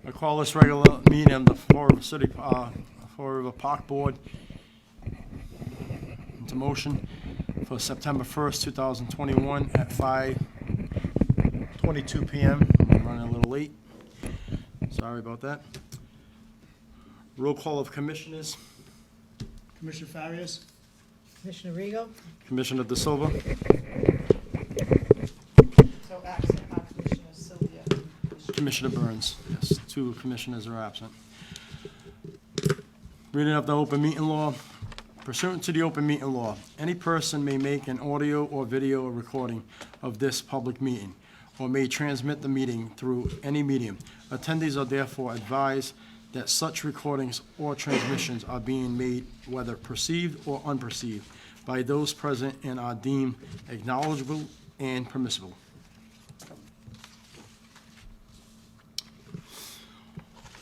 I call this regular meeting of the Fall River Park Board into motion for September 1st, 2021 at 5:22 p.m. I'm running a little late. Sorry about that. Roll call of commissioners. Commissioner Farias, Commissioner Rego? Commissioner De Silva. So absent, Commissioner Sylvia. Commissioner Burns. Yes, 2 commissioners are absent. Reading of the open meeting law. Pursuant to the open meeting law, any person may make an audio or video recording of this public meeting or may transmit the meeting through any medium. Attendees are therefore advised that such recordings or transmissions are being made, whether perceived or unperceived, by those present and are deemed acknowledgeable and permissible.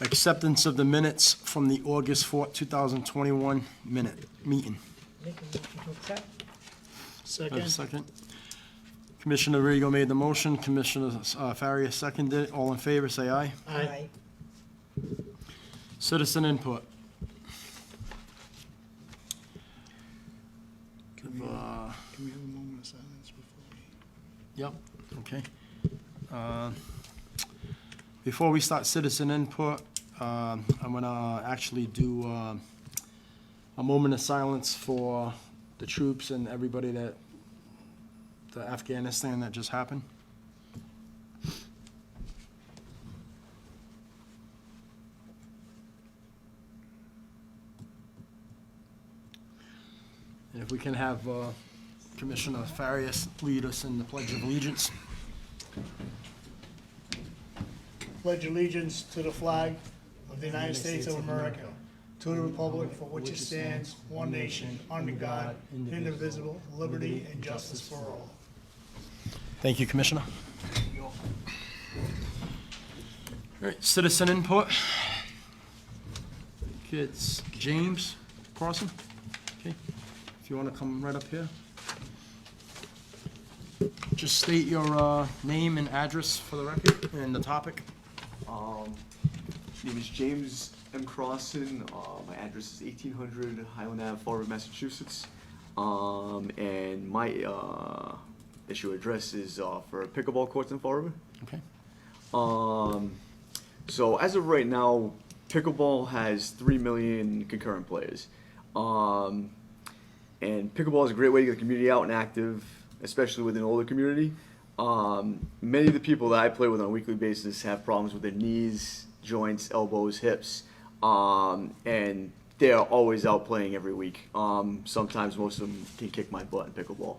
Acceptance of the minutes from the August 4th, 2021 meeting. Make a motion to accept. Do I have a second. second? Commissioner Rego made the motion, Commissioner Farias seconded it. All in favor, say aye. Aye. Citizen input. Can we have a moment of silence before we? Yep, okay. Before we start citizen input, I'm gonna actually do a moment of silence for the troops and everybody the Afghanistan that just happened. And if we can have Commissioner Farias lead us in the Pledge of Allegiance. Pledge allegiance to the flag of the United States of America, to the republic for which it stands, one nation, under God, indivisible, liberty and justice for all. Thank you, Commissioner. All right, citizen input. Okay, it's James Crossan. Okay, if you want to come right up here. Just state your name and address for the record and the topic. Name is James M. Crossan. My address is 1800 Highland Ave, Fall River, Massachusetts. And my issue address is for pickleball courts in Fall River. Okay. So as of right now, pickleball has 3 million concurrent players. And pickleball is a great way to get the community out and active, especially with an older community. Many of the people that I play with on a weekly basis have problems with their knees, joints, elbows, hips, and they're always out playing every week. Sometimes most of them can kick my butt in pickleball.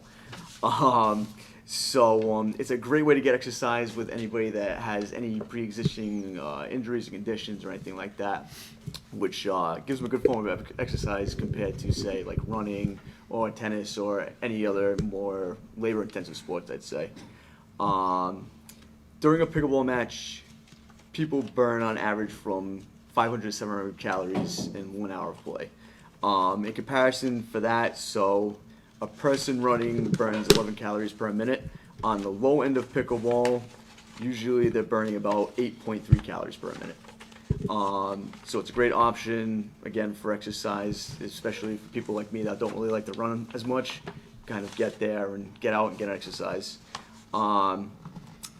So it's a great way to get exercise with anybody that has any pre-existing injuries or conditions or anything like that, which gives them a good form of exercise compared to, say, like running or tennis or any other more labor-intensive sports, I'd say. During a pickleball match, people burn on average from 500 to 700 calories in 1 hour of play. In comparison for that, so a person running burns 11 calories per minute. On the low end of pickleball, usually they're burning about 8.3 calories per minute. So it's a great option, again, for exercise, especially for people like me that don't really like to run as much, kind of get there and get out and get exercise.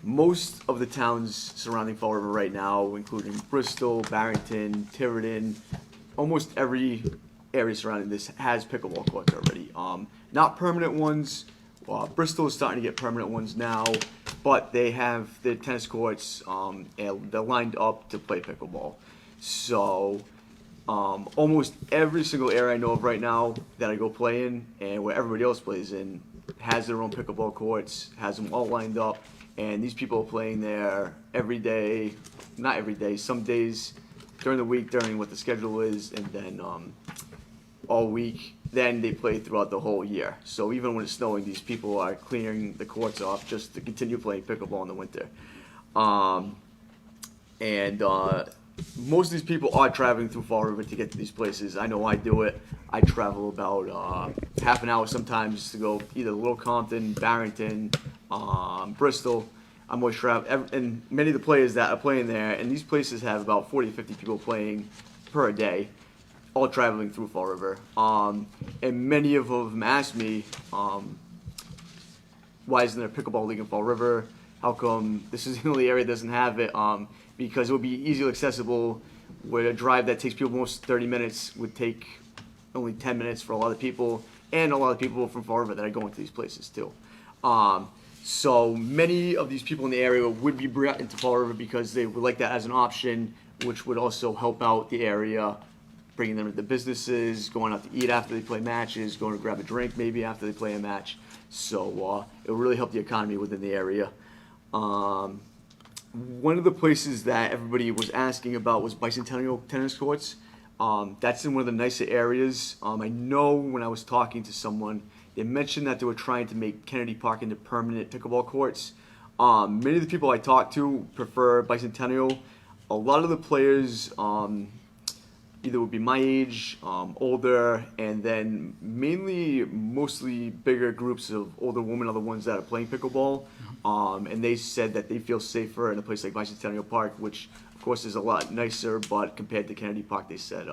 Most of the towns surrounding Fall River right now, including Bristol, Barrington, Tiverton, almost every area surrounding this has pickleball courts already. Not permanent ones. Bristol is starting to get permanent ones now, but they have their tennis courts, and they're lined up to play pickleball. So almost every single area I know of right now that I go play in, and where everybody else plays in, has their own pickleball courts, has them all lined up, and these people are playing there every day, not every day, some days during the week, during what the schedule is, and then all week. Then they play throughout the whole year. So even when it's snowing, these people are clearing the courts off just to continue playing pickleball in the winter. Most of these people are traveling through Fall River to get to these places. I know I do it. I travel about half an hour sometimes to go either Little Compton, Barrington, Bristol. I'm always and many of the players that are playing there, and these places have about 40 to 50 people playing per day, all traveling through Fall River. And many of them asked me, why isn't there a pickleball league in Fall River? How come this is the only area that doesn't have it? Because it would be easily accessible, where a drive that takes people almost 30 minutes would take only 10 minutes for a lot of people, and a lot of people from Fall River that are going to these places too. So many of these people in the area would be brought into Fall River because they would like that as an option, which would also help out the area, bringing them into businesses, going out to eat after they play matches, going to grab a drink maybe after they play a match. So it would really help the economy within the area. One of the places that everybody was asking about was Bicentennial Tennis Courts. That's in one of the nicer areas. I know when I was talking to someone, they mentioned that they were trying to make Kennedy Park into permanent pickleball courts. Many of the people I talked to prefer Bicentennial. A lot of the players either would be my age, older, and then mostly bigger groups of older women are the ones that are playing pickleball. And they said that they feel safer in a place like Bicentennial Park, which of course is a lot nicer, but compared to Kennedy Park, they said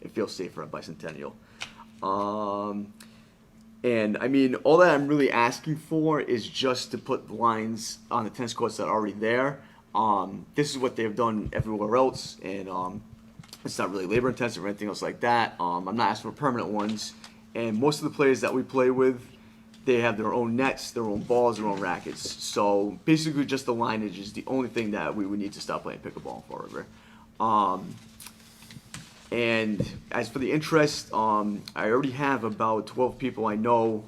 it feels safer at Bicentennial. And I mean, all that I'm really asking for is just to put the lines on the tennis courts that are already there. This is what they've done everywhere else, and it's not really labor intensive or anything else like that. I'm not asking for permanent ones, and most of the players that we play with, they have their own nets, their own balls, their own rackets. So basically just the lineage is the only thing that we would need to stop playing pickleball in Fall River. And as for the interest, I already have about 12 people I know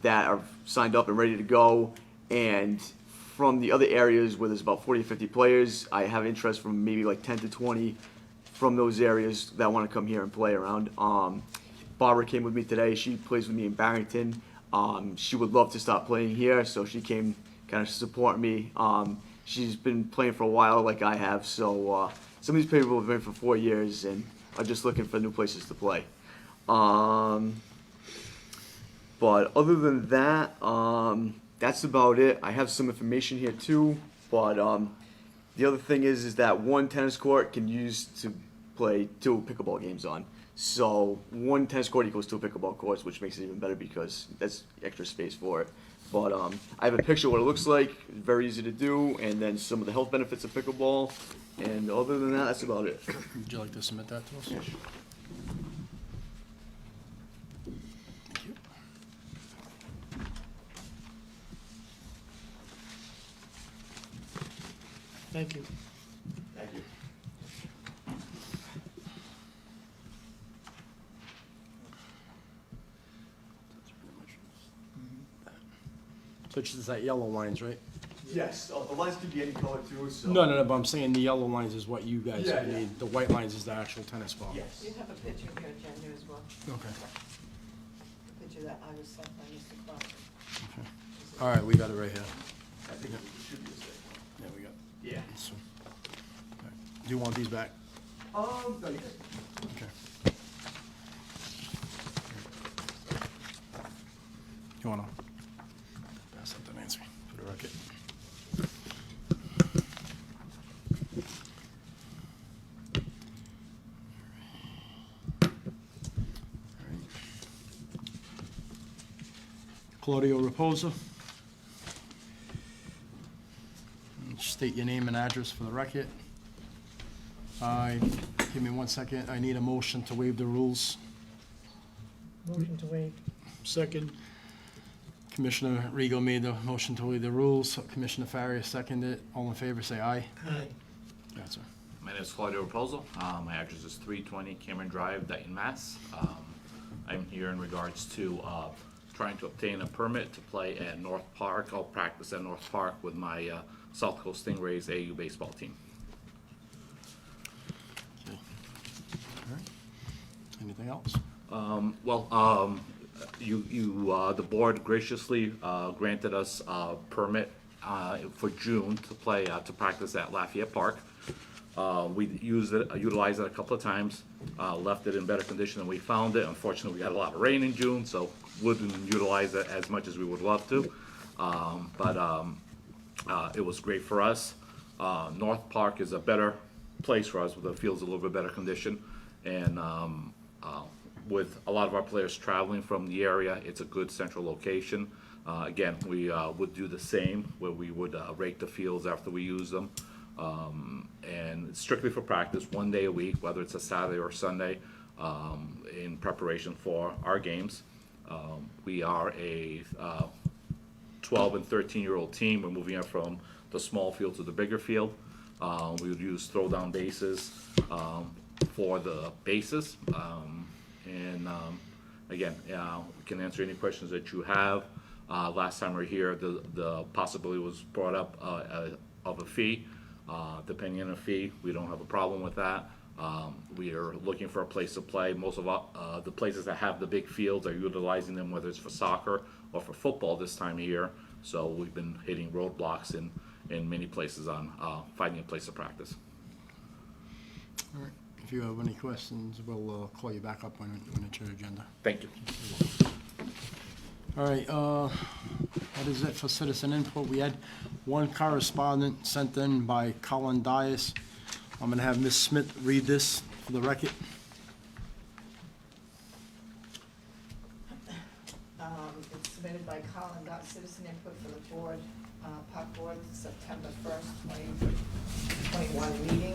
that are signed up and ready to go. And from the other areas where there's about 40 to 50 players, I have interest from maybe like 10 to 20 from those areas that want to come here and play around. Barbara came with me today. She plays with me in Barrington. She would love to stop playing here, so she came kind of support me. She's been playing for a while like I have, so some of these people have been for 4 years and are just looking for new places to play. But other than that, that's about it. I have some information here too, but the other thing is that one tennis court can use to play 2 pickleball games on. So one tennis court equals 2 pickleball courts, which makes it even better because that's extra space for it. But I have a picture of what it looks like. It's very easy to do, and then some of the health benefits of pickleball. And other than that, that's about it. Would you like to submit that to us? Yeah, sure. Thank you. Thank you. Thank you. So it's just that yellow lines, right? Yes, the lines can be any color too. So. No, but I'm saying the yellow lines is what you guys Yeah, need. yeah. The white lines is the actual tennis ball. Yes. You have a picture here, Jen, as well. Okay. A picture that I was sent by Mr. Clark. All right, we got it right here. I think it should be the same. Yeah, we got Yeah. this one. All right. Do you want these back? No, you Okay. You wanna pass that to Nancy for the record? Claudio Reposa. State your name and address for the record. Give me 1 second. I need a motion to waive the rules. Motion to waive. Second. Commissioner Rigo made the motion to waive the rules. Commissioner Farias seconded it. All in favor, say aye. Aye. That's it. My name is Claudio Raposo. My address is 320 Cameron Drive, Dayton, Mass. I'm here in regards to trying to obtain a permit to play at North Park. I'll practice at North Park with my South Coast Stingrays AU baseball team. Okay. All right. Anything else? The board graciously granted us a permit for June to play to practice at Lafayette Park. We utilized it a couple of times, left it in better condition than we found it. Unfortunately, we got a lot of rain in June, so wouldn't utilize it as much as we would love to. It was great for us. North Park is a better place for us, with the field's a little bit better condition. And with a lot of our players traveling from the area, it's a good central location. Again, we would do the same, where we would rake the fields after we use them. And strictly for practice, 1 day a week, whether it's a Saturday or Sunday, in preparation for our games. We are a 12 and 13-year-old team. We're moving up from the small field to the bigger field. We would use throw-down bases for the bases. Again, we can answer any questions that you have. Last time we were here, the possibility was brought up of a fee. Depending on a fee, we don't have a problem with that. We are looking for a place to play. Most of the places that have the big fields are utilizing them, whether it's for soccer or for football this time of year. So we've been hitting roadblocks in many places on finding a place to practice. All right. If you have any questions, we'll call you back up when it's your agenda. Thank you. All right, that is it for citizen input. We had one correspondent sent in by Colin Dias. I'm gonna have Ms. Smith read this for the record. It's submitted by Colin, citizen input for the board, POC board, September 1st, 2021 meeting.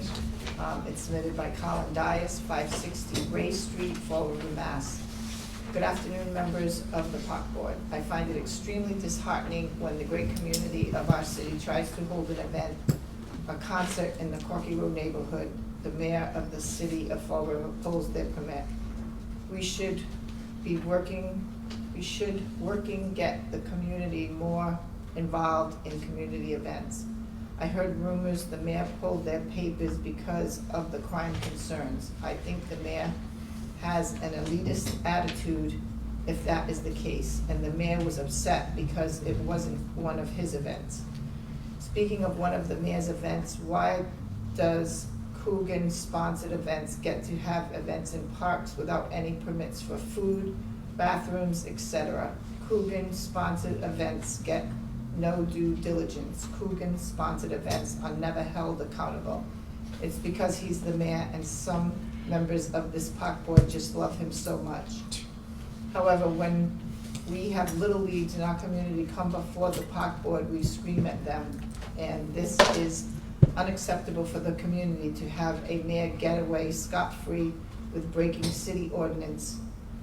It's submitted by Colin Dias, 560 Ray Street, Fall River, Mass. Good afternoon, members of the POC board. I find it extremely disheartening when the great community of our city tries to hold an event, a concert in the Corky Road neighborhood. The mayor of the city of Fall River pulls their permit. We should get the community more involved in community events. I heard rumors the mayor pulled their papers because of the crime concerns. I think the mayor has an elitist attitude if that is the case, and the mayor was upset because it wasn't one of his events. Speaking of one of the mayor's events, why does Coogan-sponsored events get to have events in parks without any permits for food, bathrooms, etc.? Coogan-sponsored events get no due diligence. Coogan-sponsored events are never held accountable. It's because he's the mayor and some members of this POC board just love him so much. However, when we have little leagues in our community come before the POC board, we scream at them. And this is unacceptable for the community to have a mayor get away scot-free with breaking city ordinance,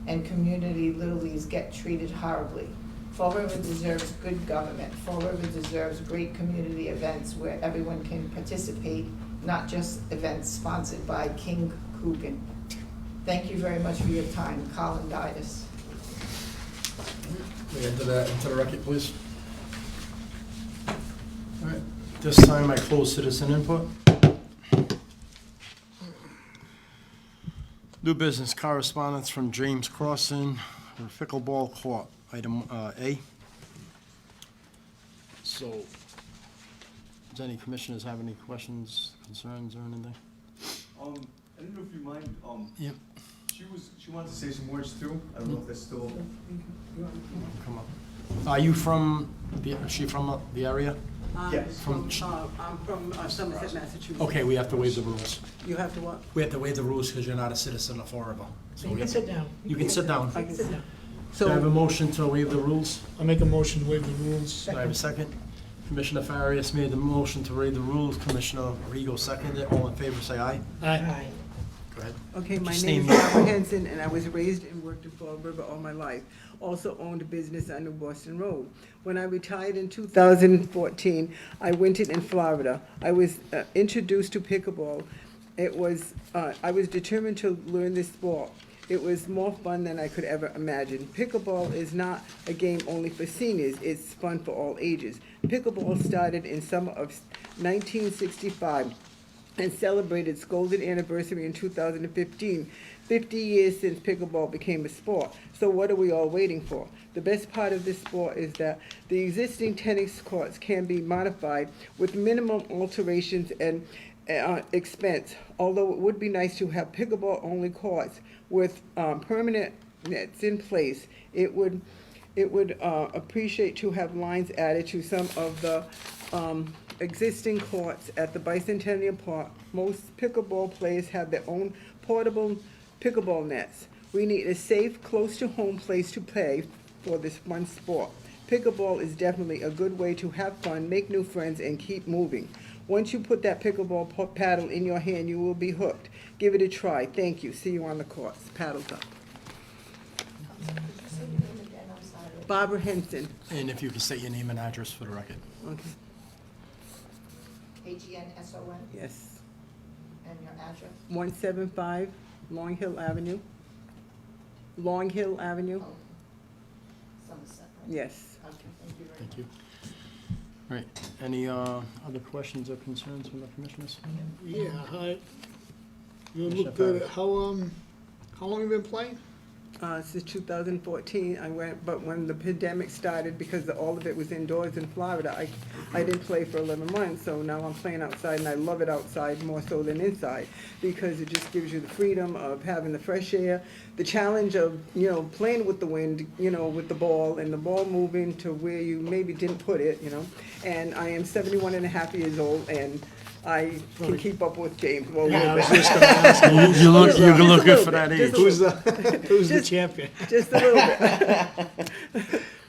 and community little leagues get treated horribly. Fall River deserves good government. Fall River deserves great community events where everyone can participate, not just events sponsored by King Coogan. Thank you very much for your time. Colin Dias. We enter that into the record, please. All right, this time I close citizen input. New business correspondence from James Crossan for pickleball court, item A. So, does any commissioners have any questions, concerns, or anything? I didn't know if you mind, Yep. she wanted to say some words too. I don't know if that's still. Come up. Are you from, is she from the area? Yes. From- I'm from Somerset, Massachusetts. Okay, we have to waive the rules. You have to what? We have to waive the rules because you're not a citizen of Fall River. So You we can have- sit down. You can sit down. I can sit down. Do I have a So, motion to waive the rules? I'll make a motion to waive the rules. Do I have a second? Commissioner Farias made the motion to waive the rules. Commissioner Rego seconded it. All in favor, say aye. Aye. Go ahead. okay, my Just name is name- Barbara Henson, and I was raised and worked in Fall River all my life. Also owned a business on New Boston Road. When I retired in 2014, I wintered in Florida. I was introduced to pickleball. I was determined to learn this sport. It was more fun than I could ever imagine. Pickleball is not a game only for seniors, it's fun for all ages. Pickleball started in summer of 1965 and celebrated its golden anniversary in 2015. 50 years since pickleball became a sport. So what are we all waiting for? The best part of this sport is that the existing tennis courts can be modified with minimum alterations and expense. Although it would be nice to have pickleball-only courts with permanent nets in place, it would it would appreciate to have lines added to some of the existing courts at the Bicentennial Park. Most pickleball players have their own portable pickleball nets. We need a safe, close-to-home place to play for this one sport. Pickleball is definitely a good way to have fun, make new friends, and keep moving. Once you put that pickleball paddle in your hand, you will be hooked. Give it a try. Thank you. See you on the courts. Paddles up. Barbara Henson. And if you can state your name and address for the record. Okay. AGNSON, Yes. and your address? 175 Long Hill Avenue. Long Hill Avenue. Oh, Somerset, right? Yes. Okay, thank you very much. Thank you. Right, any other questions or concerns from the commissioners? Yeah, hi. You Commissioner look good. Perry. How long have you been playing? Since 2014, I went, but when the pandemic started, because all of it was indoors in Florida, I didn't play for 11 months, so now I'm playing outside, and I love it outside more so than inside, because it just gives you the freedom of having the fresh air, the challenge of, you know, playing with the wind, you know, with the ball, and the ball moving to where you maybe didn't put it, you know, and I am 71 and a half years old, and I can keep up with James. Well, Yeah, I was just gonna ask you. You look good for that Just age. a Who's the Just- champion? Just a little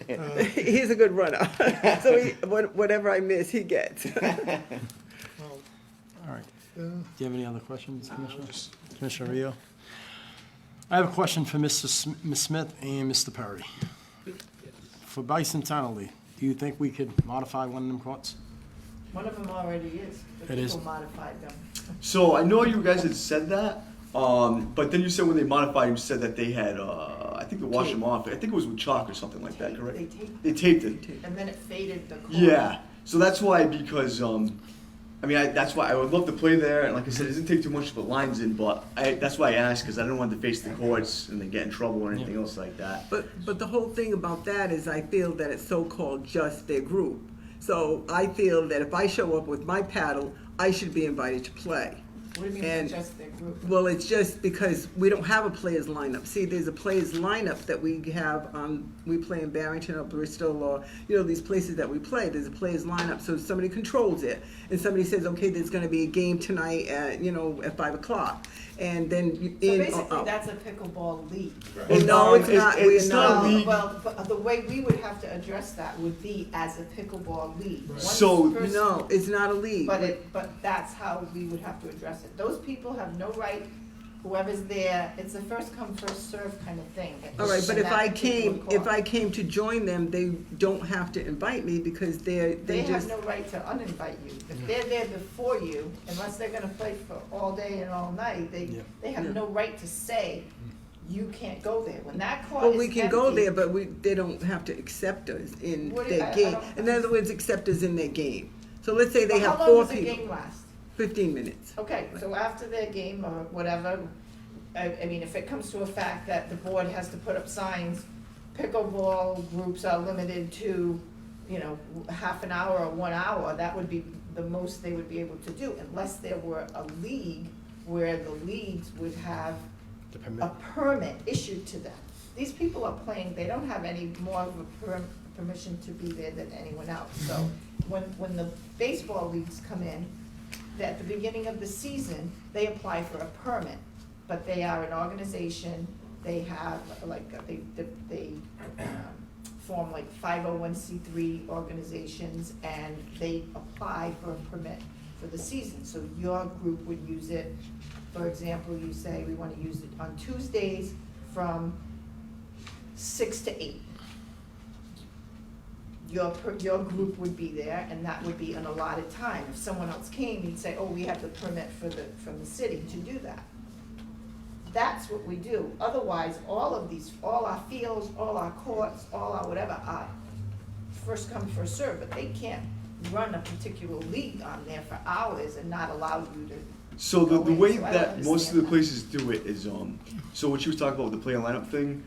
bit. He's a good runner. So whatever I miss, he gets. All right, do you have any other questions, Commissioner? Commissioner Rio? I have a question for Ms. Smith and Mr. Perry. For Bicentennial, do you think we could modify one of them courts? One of them already is. The It is. people modified them. So I know you guys had said that, but then you said when they modified, you said that they had, I think they washed them off. I think it was with chalk or something like that, correct? They taped, They taped it. and then it faded the core. Yeah. So that's why, because I mean, that's why I would love to play there. And like I said, it doesn't take too much to put lines in, but that's why I asked, because I didn't want to face the courts and then get in trouble or anything else like that. But the whole thing about that is I feel that it's so-called just their group. So I feel that if I show up with my paddle, I should be invited to play. What do you mean And- just their group? Well, it's just because we don't have a players lineup. See, there's a players lineup that we have, we play in Barrington or Bristol or, you know, these places that we play. There's a players lineup, so somebody controls it. And somebody says, okay, there's gonna be a game tonight at, you know, at 5 o'clock. And then you So in or basically, out. that's a pickleball league. Well, no, it's not. It's We're not a league. Well, but the way we would have to address that would be as a pickleball league. One So- person- No, it's not a league. But that's how we would have to address it. Those people have no right, whoever's there, it's a first come, first serve kind of thing. All right, but In if that I particular came, court. if I came to join them, they don't have to invite me because They they have just, no right to uninvite you. If they're there before you, unless they're gonna play for all day and all night, they Yeah. have no right to say, you can't go there. When that court well, is we can go empty- there, but they don't have to accept us in What do you- their I game. don't- In other words, accept us in their game. So let's say they Well, have how 4 long does the people, game last? 15 minutes. Okay, so after their game or whatever, I mean, if it comes to a fact that the board has to put up signs, pickleball groups are limited to, you know, half an hour or 1 hour, that would be the most they would be able to do, unless there were a league where the leagues would have The a permit? permit issued to them. These people are playing, they don't have any more of a permission to be there than anyone else. So when the baseball leagues come in, at the beginning of the season, they apply for a permit. But they are an organization, they have, like, they form like 501c3 organizations, and they apply for a permit for the season. So your group would use it, for example, you say, we wanna use it on Tuesdays from 6 to 8. Your group would be there, and that would be an allotted time. If someone else came, you'd say, oh, we have the permit from the city to do that. That's what we do. Otherwise, all our fields, all our courts, all our whatever are first come, first serve, but they can't run a particular league on there for hours and not allow you to. So the go in. way So I don't that most of the understand that. places do it is, so what you was talking about with the player lineup thing,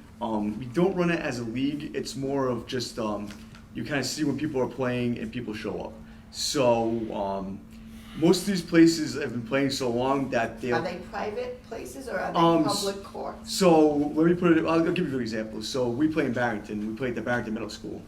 we don't run it as a league. It's more of just, you kind of see when people are playing and people show up. So, Most of these places have been playing so long that they're. Are they private places or are they S- public courts? So let me put it. I'll give you a good example. So we play in Barrington. We play at the Barrington Middle School.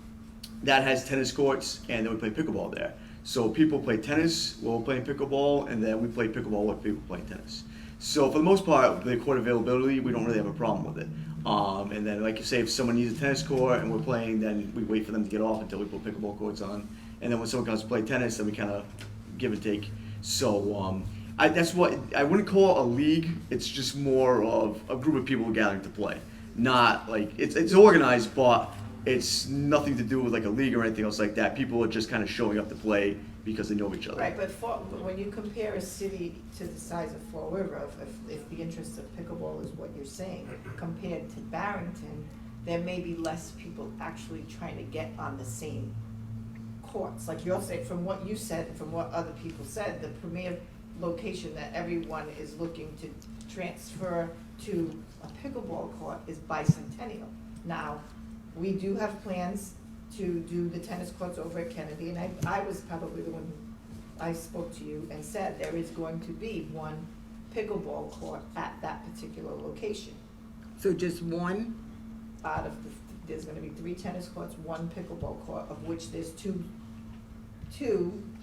That has tennis courts, and then we play pickleball there. So people play tennis, we'll play pickleball, and then we play pickleball with people playing tennis. So for the most part, the court availability, we don't really have a problem with it. And then, like you say, if someone needs a tennis court and we're playing, then we wait for them to get off until we put pickleball courts on. And then when someone comes to play tennis, then we kind of give and take. So that's what I wouldn't call it a league. It's just more of a group of people gathering to play. Not like it's organized, but it's nothing to do with like a league or anything else like that. People are just kind of showing up to play because they know each other. Right, but when you compare a city to the size of Fall River, if the interest of pickleball is what you're saying, compared to Barrington, there may be less people actually trying to get on the same courts. Like you're saying, from what you said, and from what other people said, the premier location that everyone is looking to transfer to a pickleball court is Bicentennial. Now, we do have plans to do the tennis courts over at Kennedy, and I was probably the one who, I spoke to you and said there is going to be one pickleball court at that particular location. So just one? Out of there's gonna be 3 tennis courts, 1 pickleball court, of which there's two.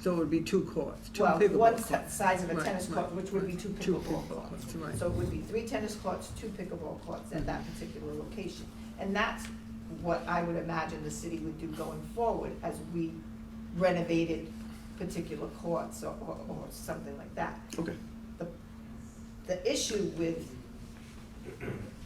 So it would be 2 courts, 2 Well, pickleball one courts. size of a Right, tennis court, right, which would be right. 2 Two pickleball pickleball courts. courts, right. So it would be 3 tennis courts, 2 pickleball courts at that particular location. And that's what I would imagine the city would do going forward as we renovated particular courts or something like that. Okay. The issue with,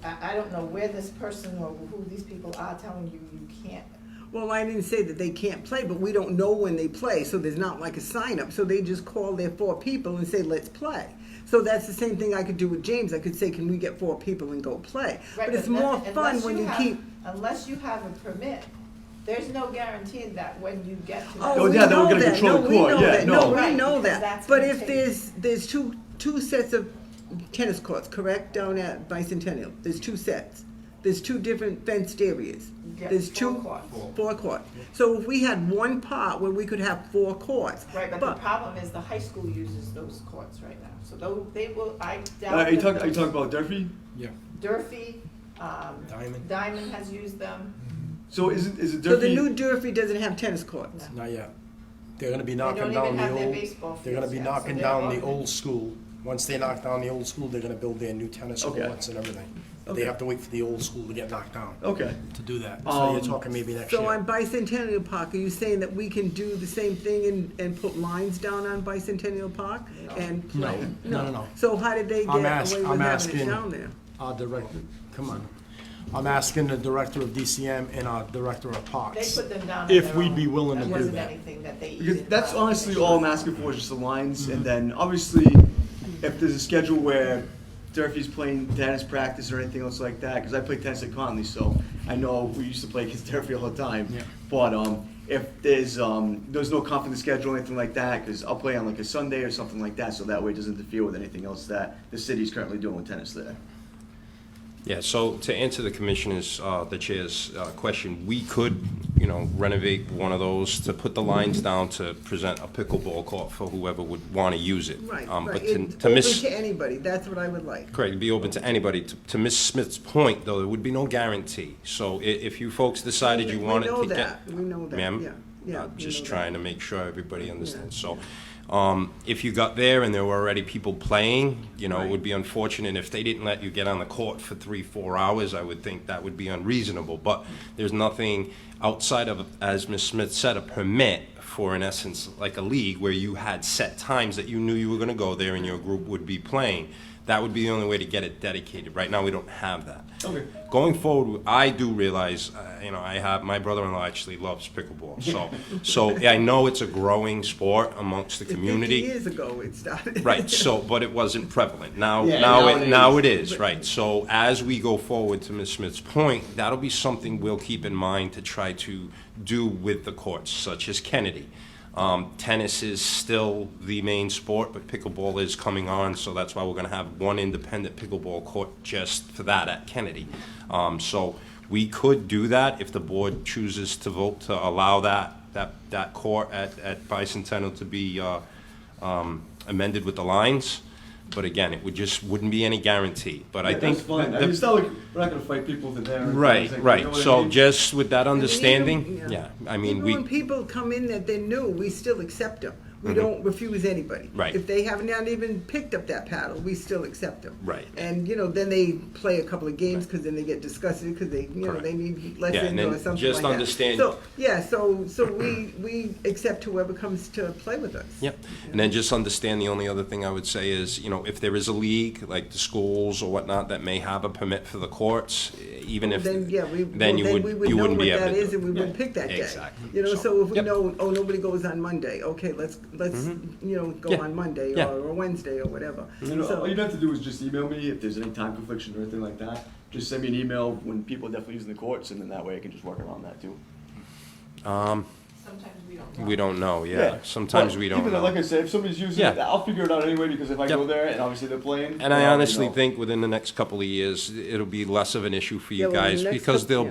I don't know where this person or who these people are telling you you can't. Well, I didn't say that they can't play, but we don't know when they play, so there's not like a sign up. So they just call their 4 people and say, let's play. So that's the same thing I could do with James. I could say, can we get 4 people and go play? Right, But it's but more unless fun when you keep. Unless you have a permit, there's no guarantee that when you get to. Oh, we yeah, that we're know gonna that. control No, the we court. know Yeah, that. no. No, we Right, know because that. that's But gonna if take- there's two sets of tennis courts, correct, down at Bicentennial, there's 2 sets. There's 2 different fenced areas. Yeah, There's 4 2 courts. 4 courts. So if we had one part where we could have 4 courts. Right, but the problem is the high school uses those courts right now, so they will, I doubt. Are you that talking about Durfee? Yeah. Durfee, Diamond? Diamond has used them. So is it So the Durfee? new Durfee doesn't have tennis courts. No. Not yet. They're gonna be They knocking don't down even the have their old, baseball they're gonna fields be yet, so knocking they're down the open. old school. Once they knock down the old school, they're gonna build their new tennis Okay. courts and everything. But Okay. they have to wait for the old school to get knocked down Okay. to do that. So you're Um, talking maybe next So year. on Bicentennial Park, are you saying that we can do the same thing and put lines down on Bicentennial Park and play? No. So how did they get I'm away ask- with I'm having it asking- down there? Our director, come on. I'm asking the director of DCM and our director of They Parks. put them down on If their we'd own. be willing to do wasn't that. anything that they Because even that's filed. honestly all I'm asking for is just the lines, and then obviously, if there's a schedule where Durfee's playing tennis practice or anything else like that, because I play tennis at Conley, so I know we used to play against Durfee all the time. Yeah. But if there's no conflict of schedule or anything like that, because I'll play on like a Sunday or something like that, so that way it doesn't interfere with anything else that the city's currently doing with tennis there. Yeah, so to answer the commissioner's, the chair's question, we could, renovate one of those to put the lines down to present a pickleball court for whoever would want to use it. Right, But right. to Open Miss, to anybody, that's what I would like. correct, it'd be open to anybody. To Miss Smith's point, though, there would be no guarantee. So if you folks decided you wanted to get. We know that, Ma'am? yeah. I'm just we know trying to make sure everybody understands. So, if you got there and there were already people playing, it Right. would be unfortunate if they didn't let you get on the court for 3-4 hours. I would think that would be unreasonable. But there's nothing outside of, as Ms. Smith said, a permit for, in essence, like a league where you had set times that you knew you were going to go there and your group would be playing. That would be the only way to get it dedicated. Right now, we don't have that. Okay. Going forward, I do realize, I have, my brother-in-law actually loves pickleball. So I know it's a growing sport amongst the 50 community. years ago it started. Right, but it wasn't prevalent. Now Yeah, now it nowadays. is, right. So as we go forward, to Ms. Smith's point, that'll be something we'll keep in mind to try to do with the courts, such as Kennedy. Tennis is still the main sport, but pickleball is coming on, so that's why we're going to have one independent pickleball court just for that at Kennedy. So we could do that if the board chooses to vote to allow that court at Bicentennial to be amended with the lines. But again, it wouldn't be any guarantee. But I think. That's fine. I the- mean, it's not like we're not gonna fight people if they're there. Right, It's like, you know right. what I So mean? just with that even- understanding, yeah. yeah, I mean, Even when people come in that they knew, we still accept them. We don't refuse anybody. Right. If they have not even picked up that paddle, we still accept them. Right. And, then they play a couple of games because then they get disgusted because they, Correct. they need and lessons then or something just like that. understand- So, yeah, so we accept whoever comes to play with us. Yep. And then just understand, the only other thing I would say is, if there is a league, like the schools or whatnot, that may have a permit for the courts, even if, Then, yeah, then you we would you know wouldn't what be able that to do is it. and we wouldn't Yeah. pick that day. Exactly. So if we Yep. know, nobody goes on Monday, okay, let's go Yeah. on Monday Yeah. or Wednesday or whatever. So- All you'd have to do is just email me if there's any time confliction or anything like that. Just send me an email when people are definitely using the courts, and then that way I can just work around that too. Sometimes we don't know. We don't know, yeah. Sometimes But we don't even like I know. said, if somebody's using Yeah. it, I'll figure it out anyway, because if I Yep. go there and obviously they're playing. And I well, honestly you know. think within the next couple of years, it'll be less of an issue for Yeah, you well, the guys, next because couple-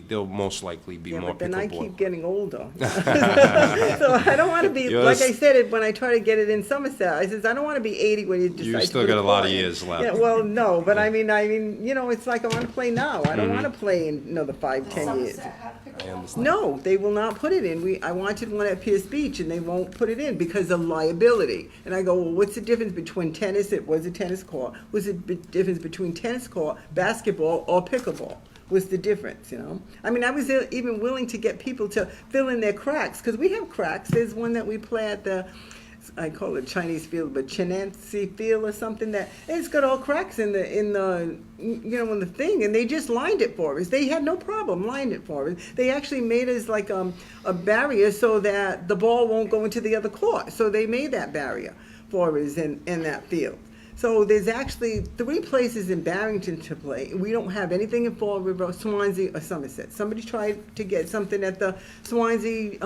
they'll most likely be Yeah, more but then I pickleball. keep getting older. So I don't want to be, Yours- like I said, when I try to get it in Somerset, I says, I don't want to be 80 when you decide to still put got a lot of court in. years left. Yeah, well, no, but I mean, it's like I want to play now. I don't want to play in another 5, 10 years. Somerset have pickleball? No, they will not put it in. I wanted one at Pierce Beach and they won't put it in because of liability. And I go, well, what's the difference between tennis, it was a tennis court, what's the difference between tennis court, basketball, or pickleball? What's the difference, I mean, I was even willing to get people to fill in their cracks, because we have cracks. There's one that we play at I call it Chinese field, but Chinancy field or something, that it's got all cracks in the thing, and they just lined it for us. They had no problem lined it for us. They actually made us like a barrier so that the ball won't go into the other court. So they made that barrier for us in that field. So there's actually 3 places in Barrington to play. We don't have anything in Fall River, Swansea, or Somerset. Somebody tried to get something at the Swansea,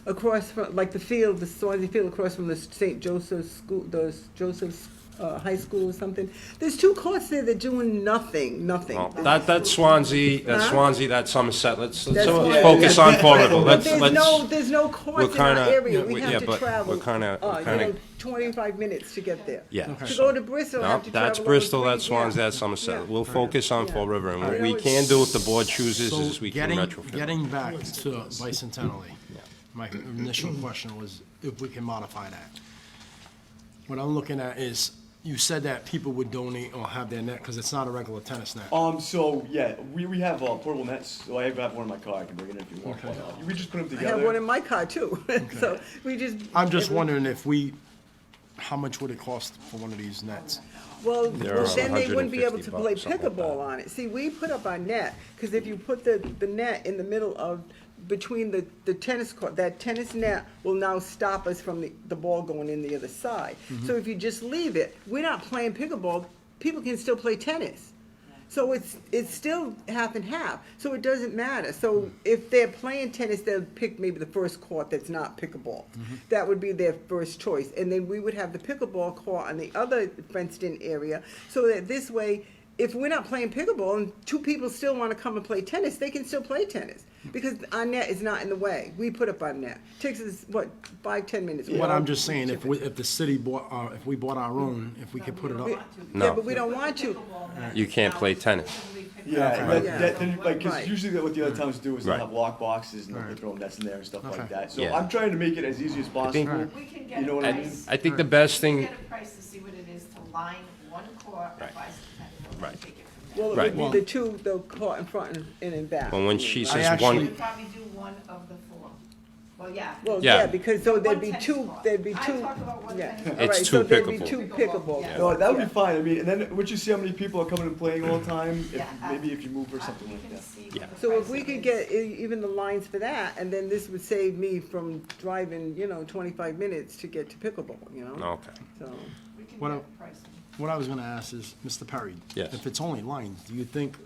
across from, like the Swansea field across from the St. Joseph's School, Joseph's High School or something. There's 2 courts there that doing nothing. Well, that's Swansea, that's Huh? Swansea, that's Somerset. Let's That's focus on Fall River. But Let's, there's no we're courts in our kinda- area. We yeah, have to but travel. we're kinda- 25 minutes to get there. Yeah. To go to Bristol, I no, have to travel. that's over Bristol, 3, that's Swansea, yeah. that's Somerset. Yeah. We'll focus on Yeah. Fall River, and I what know we it's- can do if the board chooses So is we can retrofit. getting back to bicentennially, my initial question was if we can modify that. What I'm looking at is, you said that people would donate or have their net, because it's not a regular tennis net. So yeah, we have portable nets. So I have one in my car. I can bring it in if you want. Okay. We just put them I together. have one in my car too. So we just. I'm just wondering how much would it cost for one of these nets? Well, They're around then they wouldn't be able to play $150, something like pickleball that. on it. See, we put up our net, because if you put the net in the middle of, between the tennis court, that tennis net will now stop us from the ball going in the other side. So if you just leave it, we're not playing pickleball, people can still play tennis. So it's still half and half, so it doesn't matter. So if they're playing tennis, they'll pick maybe the first court that's not pickleball. That would be their first choice. And then we would have the pickleball court on the other fenced-in area, so that this way, if we're not playing pickleball and 2 people still want to come and play tennis, they can still play tennis. Because our net is not in the way. We put up our net. Takes us, 5-10 minutes. What I'm just saying, if the city bought, if we bought our own, if we could put it up. Yeah, No. but we don't want to. You can't play tennis. Yeah, Okay. because Right. usually what the other towns do is they'll Right. have lock boxes and they'll throw nets in there and stuff Okay. like that. So Yeah. I'm trying to make it as easy as think- possible. We can get You know a what I mean? price. I think the best We can thing, get a price to see what it is to line one court Right. of bicentennial. Right. Take it from there. Well, Right. it would be the 2, the court in front and in back. when she I says actually- We one, probably do one of the 4. Well, yeah. Well, Yeah. yeah, because so there'd One be tennis 2, court. there'd be I 2. talk about one Yeah. tennis court. All right, It's so 2 there'd be pickleball. 2 pickleball. Yeah. No, that would Yeah. be fine. I mean, and then once you see how many people are coming and playing all the time, Yeah, maybe if you move or something You like can that. see Yeah. what the So if price we it could is. get even the lines for that, and then this would save me from driving, 25 minutes to get to pickleball, okay. So, We can What get a- a price. What I was gonna ask is, Mr. Perry. Yes. If it's only lines, do you think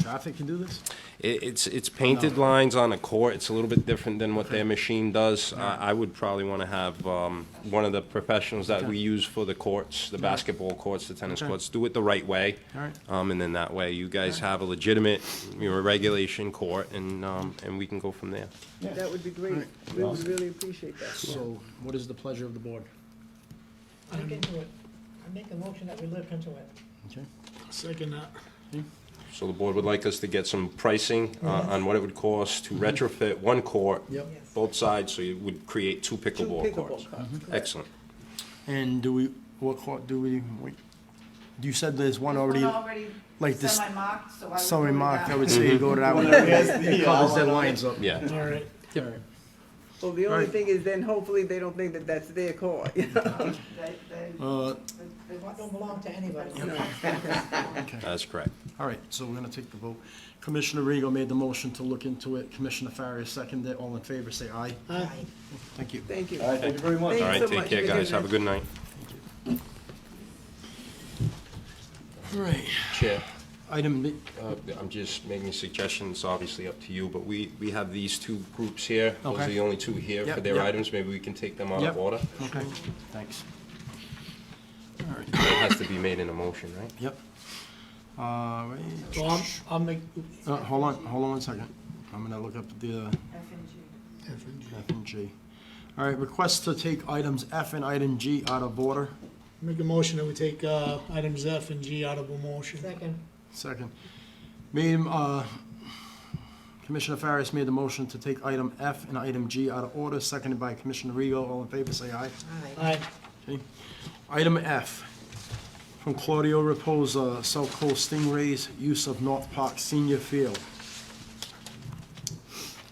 traffic can do this? It's painted lines on a court. It's a little bit different than what their machine does. I would probably want to have one of the professionals that we use for the courts, the basketball courts, the tennis Okay. courts, do it the right way. All right. And then that way you guys have a legitimate, regulation court, and we can go from there. that would be great. Right. We would really appreciate that. So what is the pleasure of the board? Look into it. I make a motion that we look into it. Okay. Second that. So the board would like us to get some pricing on what it would cost to retrofit one court, Yep. Yes. both sides, so you would create two pickleball courts. Excellent. And do we, what court do we, wait, you said there's one already, like this, Semi-marked, so I would. sorry, go to Mark, that I would one. say you go to that one. Whatever has the, It covers their outline on it. lines up. Yeah. All right. Well, the only Right. thing is then hopefully they don't think that that's their court, you know? They want Don't belong to anybody. Okay. That's correct. All right, so we're gonna take the vote. Commissioner Rego made the motion to look into it. Commissioner Farias seconded it. All in favor, say aye. Aye. Thank you. Thank you. All right, thank you very much. Thank All you right, so take much. care, Have a guys. good Have a good night. All right. Chair. Item, I'm just making suggestions, obviously up to you, but we have these two groups here. Those are Okay. the only two here Yep, for their yep. items. Maybe we can take them out Yep. of order. okay, thanks. All right, It has to be made in a motion, right? yep. Wait. So I'll make, Hold on 1 second. I'm gonna look up the F and G. F and G. All right, request to take items F and item G out of order. make a motion that we take, items F and G out of a motion. Second. Second. Commissioner Farias made the motion to take item F and item G out of order, seconded by Commissioner Rego. All in favor, say aye. Aye. Aye. Okay. Item F, from Claudio Reposa, South Coast Stingrays, use of North Park Senior Field.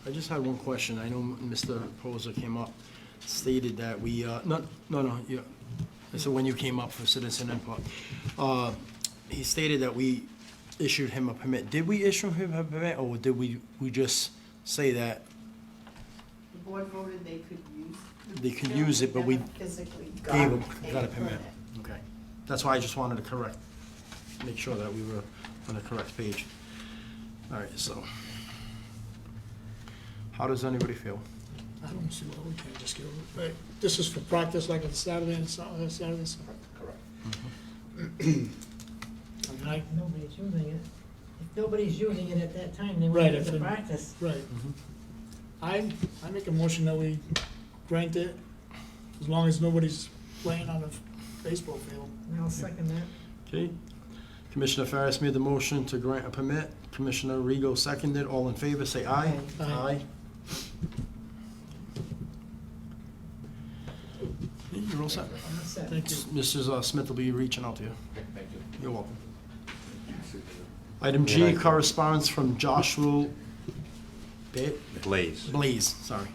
I just had one question. I know Mr. Reposa came up, stated that we, no, yeah. So when you came up for citizen input, he stated that we issued him a permit. Did we issue him a permit, or did we just say that The board voted they could use. the they could field, use it, but we never physically gave him, a got a permit? Okay. That's why I just wanted to make sure that we were on the correct page. All right, so. How does anybody feel? I don't see why we can't just give it, right, this is for practice like on Saturday and Saturday, Sunday? Correct. Aye. Nobody's using it. If nobody's using it at that time, they Right, won't if use the it- practice. Right. I make a motion that we grant it, as long as nobody's playing on a baseball field. And I'll second that. Okay. Commissioner Farris made the motion to grant a permit. Commissioner Rego seconded. All in favor, say aye. Aye. Aye. You're all set. I'm set. Thank you. Mrs. Smith will be reaching out to you. Thank you. You're welcome. Item G, correspondence from Joshua Blaze. sorry.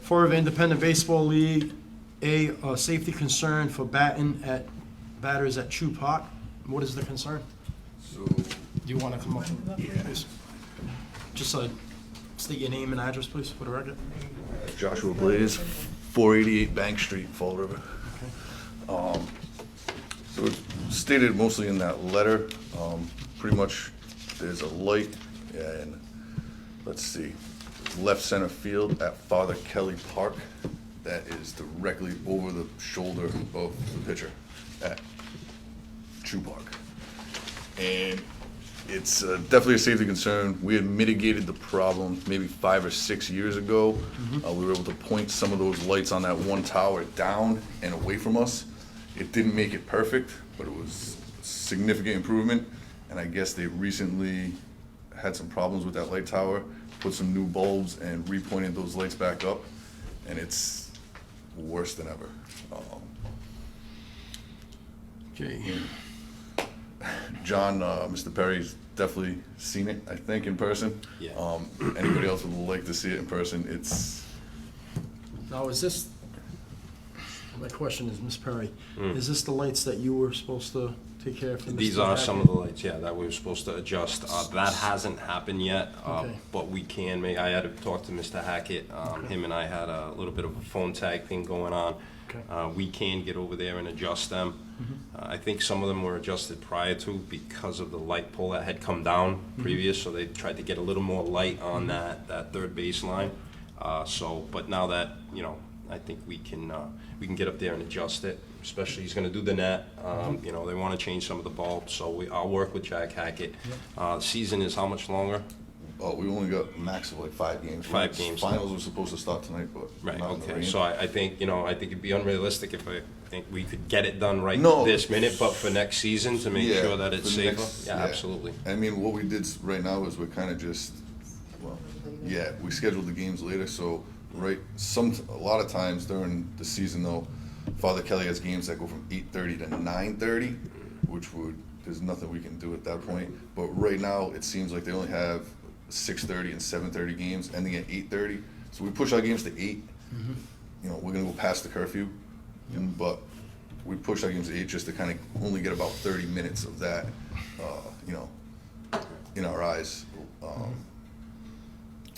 For the Independent Baseball League, a safety concern for batters at Chew Park. What is the concern? So, Do you want to come up? Please. Just state your name and address, please, for the record. Joshua Blaze, 488 Bank Street, Fall River. So it's stated mostly in that letter, pretty much there's a light in, let's see, left center field at Father Kelly Park that is directly over the shoulder of the pitcher at Chew Park. And it's definitely a safety concern. We had mitigated the problem maybe 5 or 6 years ago. We were able to point some of those lights on that one tower down and away from us. It didn't make it perfect, but it was a significant improvement. And I guess they recently had some problems with that light tower, put some new bulbs and repointed those lights back up, and it's worse than ever. Okay. John, Mr. Perry's definitely seen it, I think, in person. Yeah. Anybody else would like to see it in person, it's, Now, is this, my question is, Ms. Perry, is this the lights that you were supposed to take care of? for These Mr. are some of Hackett? the lights, yeah, that we were supposed to adjust. That hasn't happened yet, Okay. but we can make, I had to talk to Mr. Hackett. Him and I had a little bit of a phone tag thing going on. Okay. We can get over there and adjust them. I think some of them were adjusted prior to because of the light pole that had come down previous, so they tried to get a little more light on that third baseline. But now that, I think we can get up there and adjust it, especially he's gonna do the net. They wanna change some of the bulbs, so I'll work with Jack Hackett. Season is how much longer? we only got max of like 5 games. 5 games. Finals were supposed to start tonight, but Right, not in the okay, rain. so I think, I think it'd be unrealistic if think we could get it done right No. this minute, but for next season to make Yeah, sure that it's for the safer. next- Yeah, absolutely. I mean, what we did right now is we're kind of just, well, yeah, we scheduled the games later, so, a lot of times during the season though, Father Kelly has games that go from 8:30 to 9:30, there's nothing we can do at that point. But right now, it seems like they only have 6:30 and 7:30 games ending at 8:30. So we push our games to 8. You know, we're gonna go past the curfew, but we push our games to 8 just to kind of only get about 30 minutes of that, you know, in our eyes.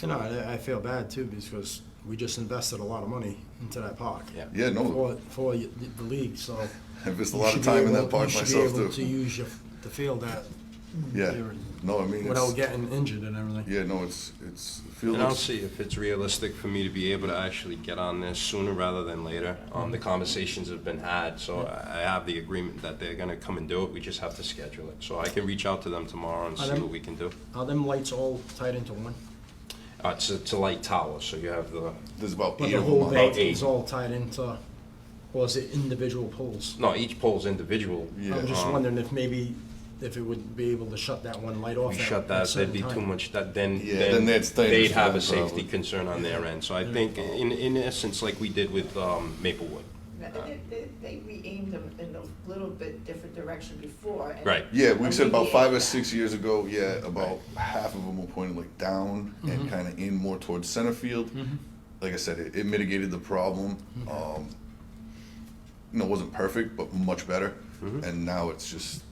You know, I feel bad too, because we just invested a lot of money into that park. Yeah. Yeah, no, For the league, so. I invested a you lot should of be time in able- that park you myself should be able too. to use the field Yeah, no, I mean, without it's, getting injured and everything. yeah, no, it's, field And I'll looks, see if it's realistic for me to be able to actually get on this sooner rather than later. The conversations have been had, so I have the agreement that they're gonna come and do it. We just have to schedule it. So I can reach out to them tomorrow and see them- what we can do. Are them lights all tied into one? It's a light tower, so you have there's about But 8 the of whole them on thing top. is all tied into, or is it individual poles? no, each pole's individual. Yeah. I'm just wondering if it would be able to shut that one light off. We at shut a that, there'd certain be too time. much, then Then that's dangerous they'd for have them, a safety probably. concern on their end. So I think, in essence, like we did with Maplewood. They re-aimed them in a little bit different direction before. and Right. Yeah, we said about 5 or alleviated 6 years ago, yeah, about half of them were pointed like down and kind of in more towards center field. Like I said, it mitigated the problem. You know, it wasn't perfect, but much better. And now it's just,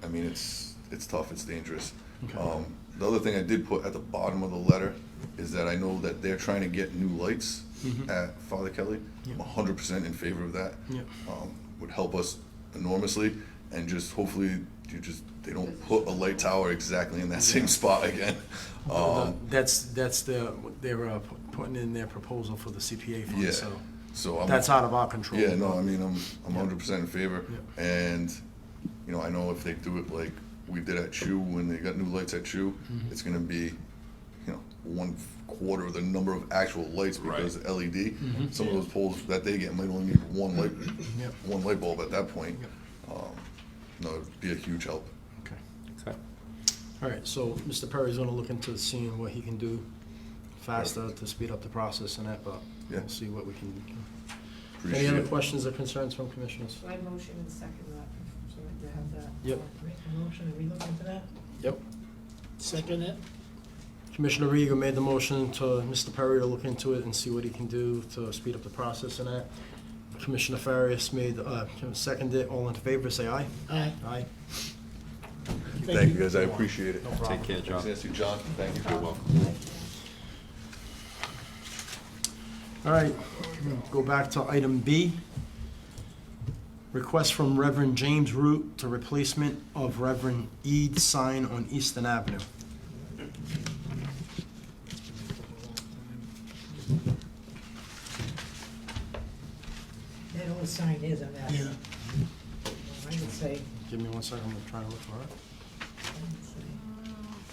I mean, it's tough, it's dangerous. The other thing I did put at the bottom of the letter is that I know that they're trying to get new lights at Father Kelly. I'm 100% in favor of that. Yeah. Would help us enormously, and just hopefully they don't put a light tower exactly in that same spot again. That's they were putting in their proposal for the CPA fund, Yeah. so So I'm, that's out of our control. yeah, no, I mean, I'm 100% in favor. Yeah. And, you know, I know if they do it like we did at Chew, when they got new lights at Chew, it's gonna be, you know, 1/4 of the number of actual lights because of LED. Some of those poles that they get might only need one light bulb at that point. No, it'd be a huge help. Okay. Okay. All right, so Mr. Perry's gonna look into seeing what he can do faster to speed up the process and that, but Yeah. we'll see what we can do. Appreciate Any other it. questions or concerns from commissioners? So I motion and second that, so you have that. Yep. Make a motion, and we look into that? Yep. Second it. Commissioner Rego made the motion to Mr. Perry to look into it and see what he can do to speed up the process and that. Commissioner Farias seconded it. All in favor, say aye. Aye. Aye. Thank you, guys, I appreciate it. No problem. Take care, John. Nice to see you, John. Thank you. You're welcome. All right, go back to item B. Request from Reverend James Root to replacement of Reverend Ead sign on Easton Avenue. That old sign is a mess. Yeah. I would say, Give me one second, I'm trying to look for it. I would say,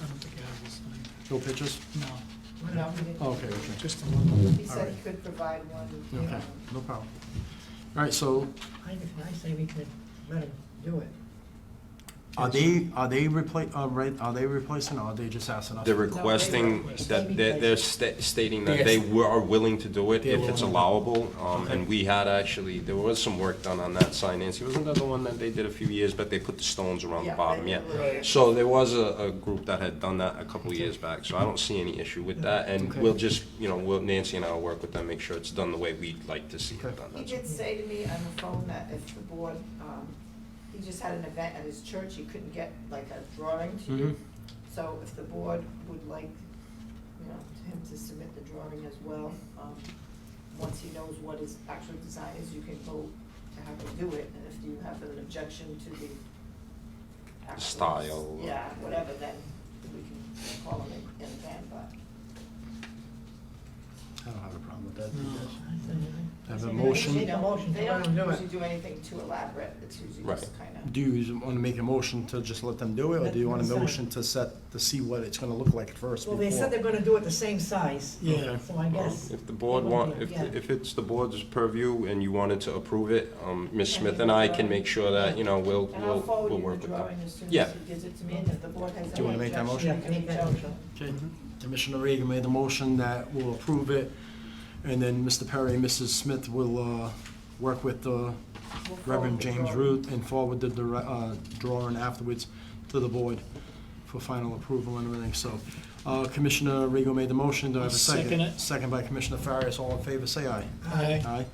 I don't think I have this thing. No pictures? No, No, he didn't. Oh, okay, okay. just a little. He said he could provide one, you Okay, know. no problem. All right, so I say we could let him do it. are they replacing, or are they just asking us? They're requesting that, they're stating that they are willing to do it if it's allowable. And we had actually, there was some work done on that sign, Nancy, wasn't that the one that they did a few years back? They put the stones around the Yeah, bottom, they yeah. did a little bit. So there was a group that had done that a couple of years back, so I don't see any issue with that. And Okay. we'll just, Nancy and I will work with them, make sure it's done the way we'd like to see it Okay. done. He That's all. did say to me on the phone that if the board, he just had an event at his church, he couldn't get like a drawing to Mhm. you. So if the board would like, him to submit the drawing as well, once he knows what his actual design is, you can vote to have him do it. And if you have an objection to the actual Style. Yeah, whatever, then we can call him in again, but. I don't have a problem with that. No, do you guys? I think- Have a They motion? need a motion They to let don't them do usually it. do anything too elaborate, it's usually Right. just kinda. Do you want to make a motion to just let them do it, or do you want a Let them motion to see what it's gonna look like first Well, before? they said they're gonna do it the same size. Yeah. So I guess. If the board it want, would be- if, yeah. if it's the board's purview and you wanted to approve it, Ms. Smith and I can make sure that, we'll, And I'll we'll, forward we'll you work the with that. drawing as soon Yeah. as he gives it to me, and if the board has Do you wanna any make that objection, motion? you can Yeah, make reach that out. motion. Okay, Commissioner Reagan made the motion that we'll approve it, and then Mr. Perry and Mrs. Smith will, work with the We'll Reverend forward the James drawing. Root and forward the drawing afterwards to the board for final approval and everything, so. Commissioner Regal made the motion, do I have a second? Second it. Second by Commissioner Farias, all in favor, say aye. Aye. Aye.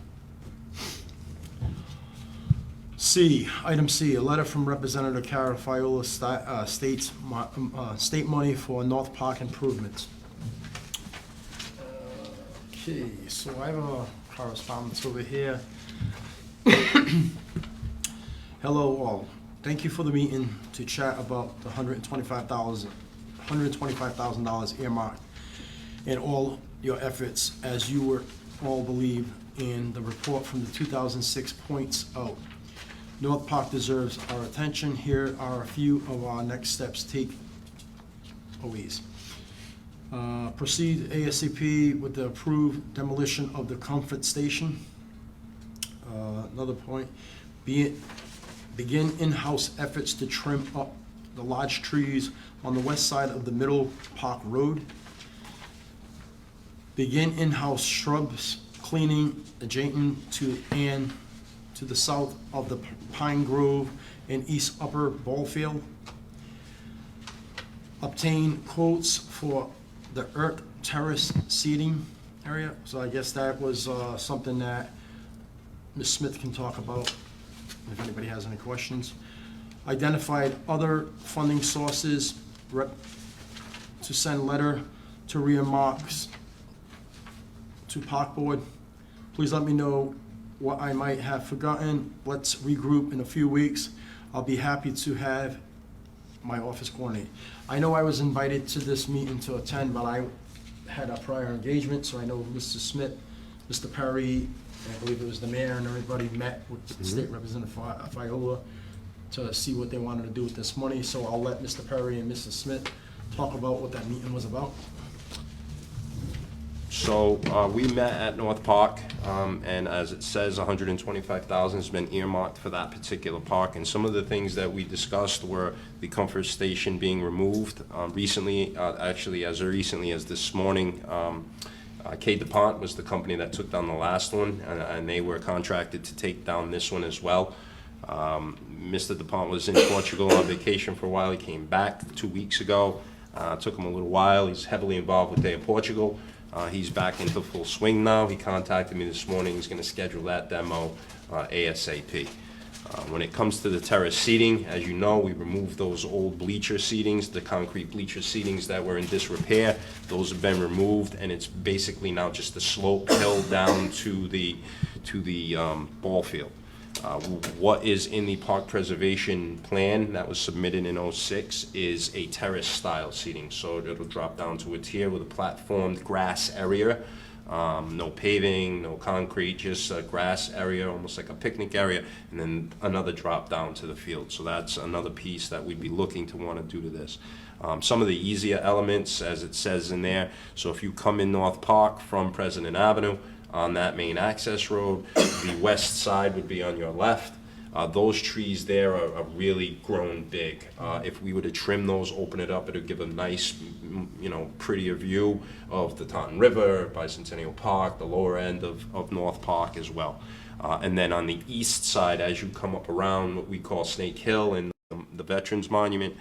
C, item C, a letter from Representative Cara Fiola states state money for North Park improvements. Okay, so I have a correspondence over here. Hello all. Thank you for the meeting to chat about the $125,000 earmarked and all your efforts as you were all believe in the report from the 2006 points out. North Park deserves our attention. Here are a few of our next steps. Take always. Proceed ASAP with the approved demolition of the comfort station. Another point, begin in-house efforts to trim up the large trees on the west side of the Middle Park Road. Begin in-house shrubs cleaning adjacent to the south of the Pine Grove and East Upper Ballfield. Obtain quotes for the Earth Terrace seating area. So I guess that was something that Ms. Smith can talk about if anybody has any questions. Identified other funding sources to send letter to remarks to Park Board. Please let me know what I might have forgotten. Let's regroup in a few weeks. I'll be happy to have my office coordinate. I know I was invited to this meeting to attend, but I had a prior engagement, so I know Mr. Smith, Mr. Perry, I believe it was the mayor, and everybody met with State Representative Fiola to see what they wanted to do with this money, so I'll let Mr. Perry and Mrs. Smith talk about what that meeting was about. So, we met at North Park, and as it says, $125,000 has been earmarked for that particular park. And some of the things that we discussed were the comfort station being removed. Recently, actually as recently as this morning, K. DuPont was the company that took down the last one, and they were contracted to take down this one as well. Mr. DuPont was in Portugal on vacation for a while. He came back 2 weeks ago. Took him a little while. He's heavily involved with Day of Portugal. He's back into full swing now. He contacted me this morning. He's going to schedule that demo ASAP. When it comes to the terrace seating, as you know, we removed those old bleacher seatings, the concrete bleacher seatings that were in disrepair. Those have been removed, and it's basically now just a slope hill down to the ball field. What is in the park preservation plan that was submitted in '06 is a terrace style seating. So it'll drop down to a tier with a platformed grass area. No paving, no concrete, just a grass area, almost like a picnic area, and then another drop down to the field. So that's another piece that we'd be looking to want to do to this. Some of the easier elements, as it says in there, so if you come in North Park from President Avenue, on that main access road, the west side would be on your left. Those trees there are really grown big. If we were to trim those, open it up, it would give a nice, prettier view of the Taunton River, Bicentennial Park, the lower end of North Park as well. And then on the east side, as you come up around what we call Snake Hill and the Veterans Monument,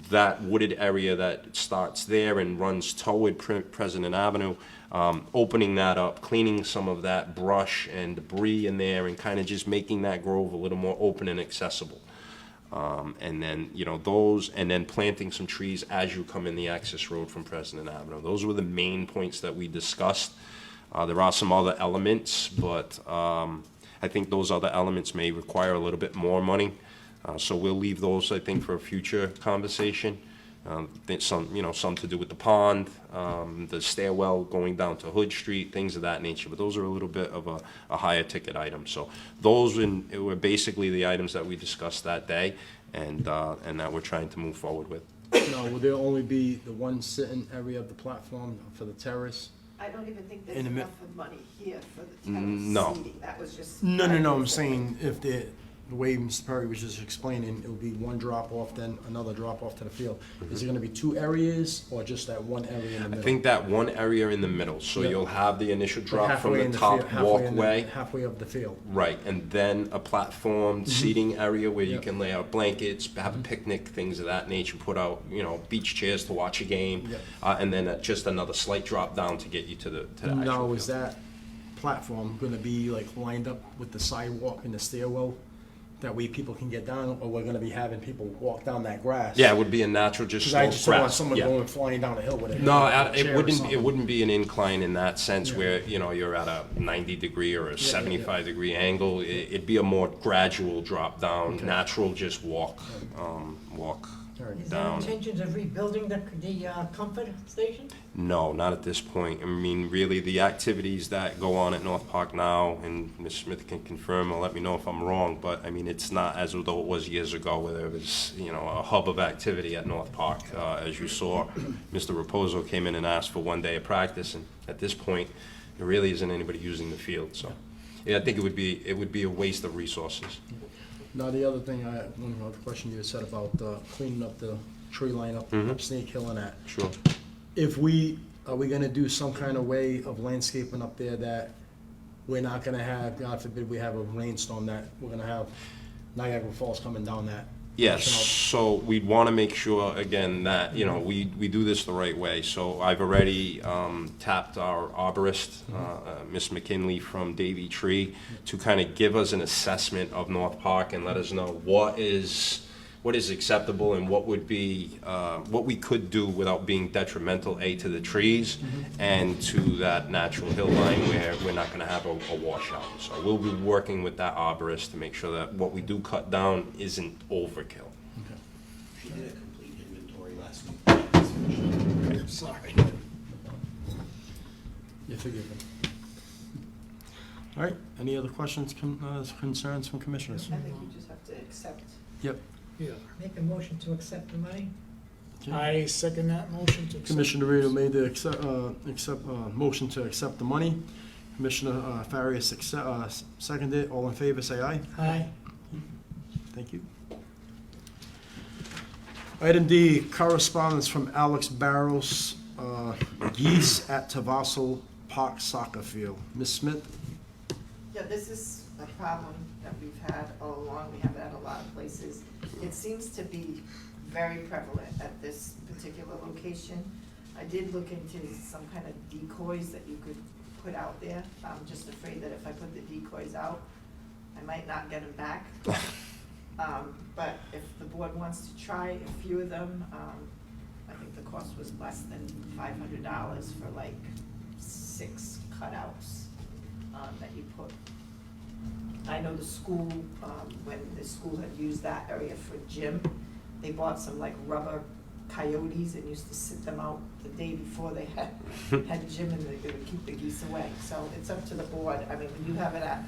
that wooded area that starts there and runs toward President Avenue, opening that up, cleaning some of that brush and debris in there, and kind of just making that grove a little more open and accessible. And then, those, and then planting some trees as you come in the access road from President Avenue. Those were the main points that we discussed. There are some other elements, but I think those other elements may require a little bit more money. So we'll leave those, I think, for a future conversation. Some to do with the pond, the stairwell going down to Hood Street, things of that nature. But those are a little bit of a higher ticket item. So those were basically the items that we discussed that day, and that we're trying to move forward with. Now, will there only be the one sitting area of the platform for the terrace? I don't even think In there's the mi- enough of money here for the terrace No. seating. That was just. No, I'm saying if the way Mr. Perry was just explaining, it'll be one drop off, then another drop off to the field. Is it gonna be two areas or just that one area in the I middle? think that one area in the middle, so Yeah. you'll have the initial Like drop from halfway the in top field- halfway in the- walkway. Halfway of the field. Right, and then a platform seating area where you Yep. can lay out blankets, have a picnic, things of that nature, put out, beach chairs to watch a game. Yep. And then just another slight drop down to get you to the actual Now, field. is that platform gonna be like lined up with the sidewalk and the stairwell? That way people can get down, or we're gonna be having people walk down that grass? Yeah, it would be a natural, just Cause I slope just don't want grass. someone Yeah. going flying down a hill with a No, chair it or wouldn't, something. it wouldn't be an incline in that sense Yeah. where, you're at a 90-degree or a yeah. 75-degree angle. It'd be a more gradual drop down, Okay. natural, just walk Alright. Is there down. intentions of rebuilding the comfort station? No, not at this point. I mean, really, the activities that go on at North Park now, and Ms. Smith can confirm or let me know if I'm wrong, but I mean, it's not as though it was years ago where there was, a hub of activity at North Park. As you saw, Mr. Raposo came in and asked for one day of practice, and at this point, there really isn't anybody using the field, so. Yeah, I think it would be a waste of resources. Now, the other thing, one other question you had said about cleaning up the tree line up Snake Hill and that. Sure. Are we gonna do some kind of way of landscaping up there that we're not gonna have, God forbid, we have a rainstorm, that we're gonna have Niagara Falls coming down that? Yes, section so we'd want to make sure, again, that, we do this the right way. So I've already tapped our arborist, Miss McKinley from Davy Tree, to kind of give us an assessment of North Park and let us know what is acceptable and what would be, what we could do without being detrimental, to the trees and to that natural hill line where we're not going to have a washout. So we'll be working with that arborist to make sure that what we do cut down isn't overkill. She did a complete inventory last week. Sorry. You're forgiven. All right, any other questions, concerns from commissioners? I think you just have to accept. Yep. Yeah. Make a motion to accept the money? I second that motion to accept. Commissioner Rito made the motion to accept the money. Commissioner Farias seconded. All in favor, say aye. Aye. Thank you. Item D, correspondence from Alex Barros, geese at Tavassal Park Soccer Field. Ms. Smith? Yeah, this is a problem that we've had all along. We have it at a lot of places. It seems to be very prevalent at this particular location. I did look into some kind of decoys that you could put out there. I'm just afraid that if I put the decoys out, I might not get them back. But if the board wants to try a few of them, I think the cost was less than $500 for like 6 cutouts that you put. I know the school, when the school had used that area for gym, they bought some like rubber coyotes and used to sit them out the day before they had gym, and they would keep the geese away. So it's up to the board. I mean, we do have it at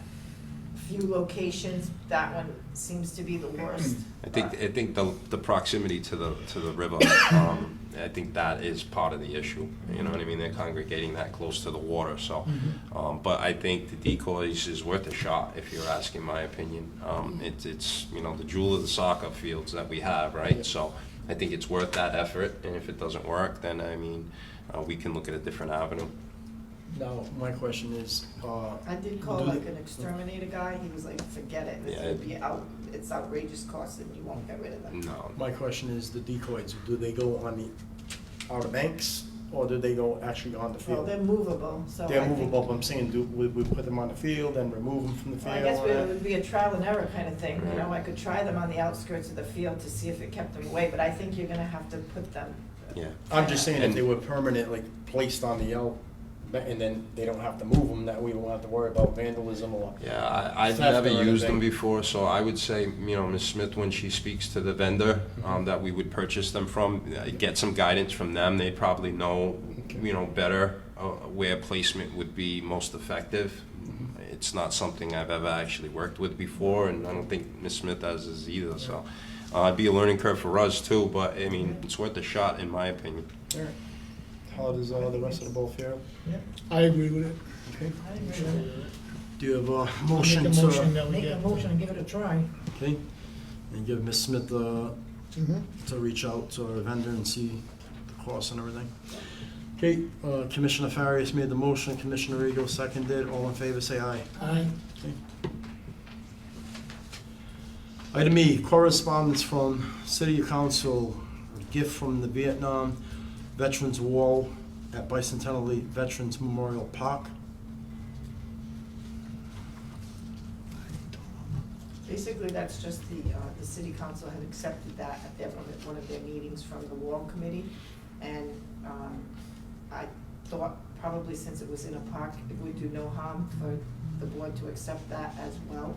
a few locations. That one seems to be the worst. I think the proximity to the river, I think that is part of the issue. You know what I mean? They're congregating that close to the water, so. But I think the decoys is worth a shot, if you're asking my opinion. It's the jewel of the soccer fields that we have, right? So I think it's worth that effort, and if it doesn't work, then we can look at a different avenue. Now, my question is, I did call like an exterminator guy. He was like, forget it. This Yeah. would be it's outrageous cost and you won't get rid of them. No. my question is, the decoys, do they go on the Outer Banks, or do they go actually on the Well, field? they're movable, so They're I think. movable, but I'm saying, do we put them on the field and remove them from the Well, field? I guess it would be a trial and error kind of thing, you know, I could try them on the outskirts of the field to see if it kept them away, but I think you're gonna have to put them. Yeah. I'm just saying, if they were permanent, like placed on the and then they don't have to move them, that we don't have to worry about vandalism or. Yeah, I've theft never or used anything. them before, so I would say, Ms. Smith, when she speaks to the vendor, that we would purchase them from, get some guidance from them. They'd probably know, better where placement would be most effective. It's not something I've ever actually worked with before, and I don't think Ms. Smith has either, so. It'd be a learning curve for us too, but, I mean, it's worth a shot, in my opinion. All right. How does the rest of the board feel? I agree with it. Okay. I agree with it. Do you have a I'll motion make to? a motion that we Make get. a motion and give it a try. Okay, and give Ms. Smith Mhm. to reach out to our vendor and see the cost and everything. Okay, Commissioner Farias made the motion, Commissioner Rego seconded, all in favor, say aye. Aye. Okay. Item E, correspondence from City Council, gift from the Vietnam Veterans Wall at Bicentennial Veterans Memorial Park. Basically, that's just the city council had accepted that at one of their meetings from the wall committee. And I thought probably since it was in a park, it would do no harm for the board to accept that as well.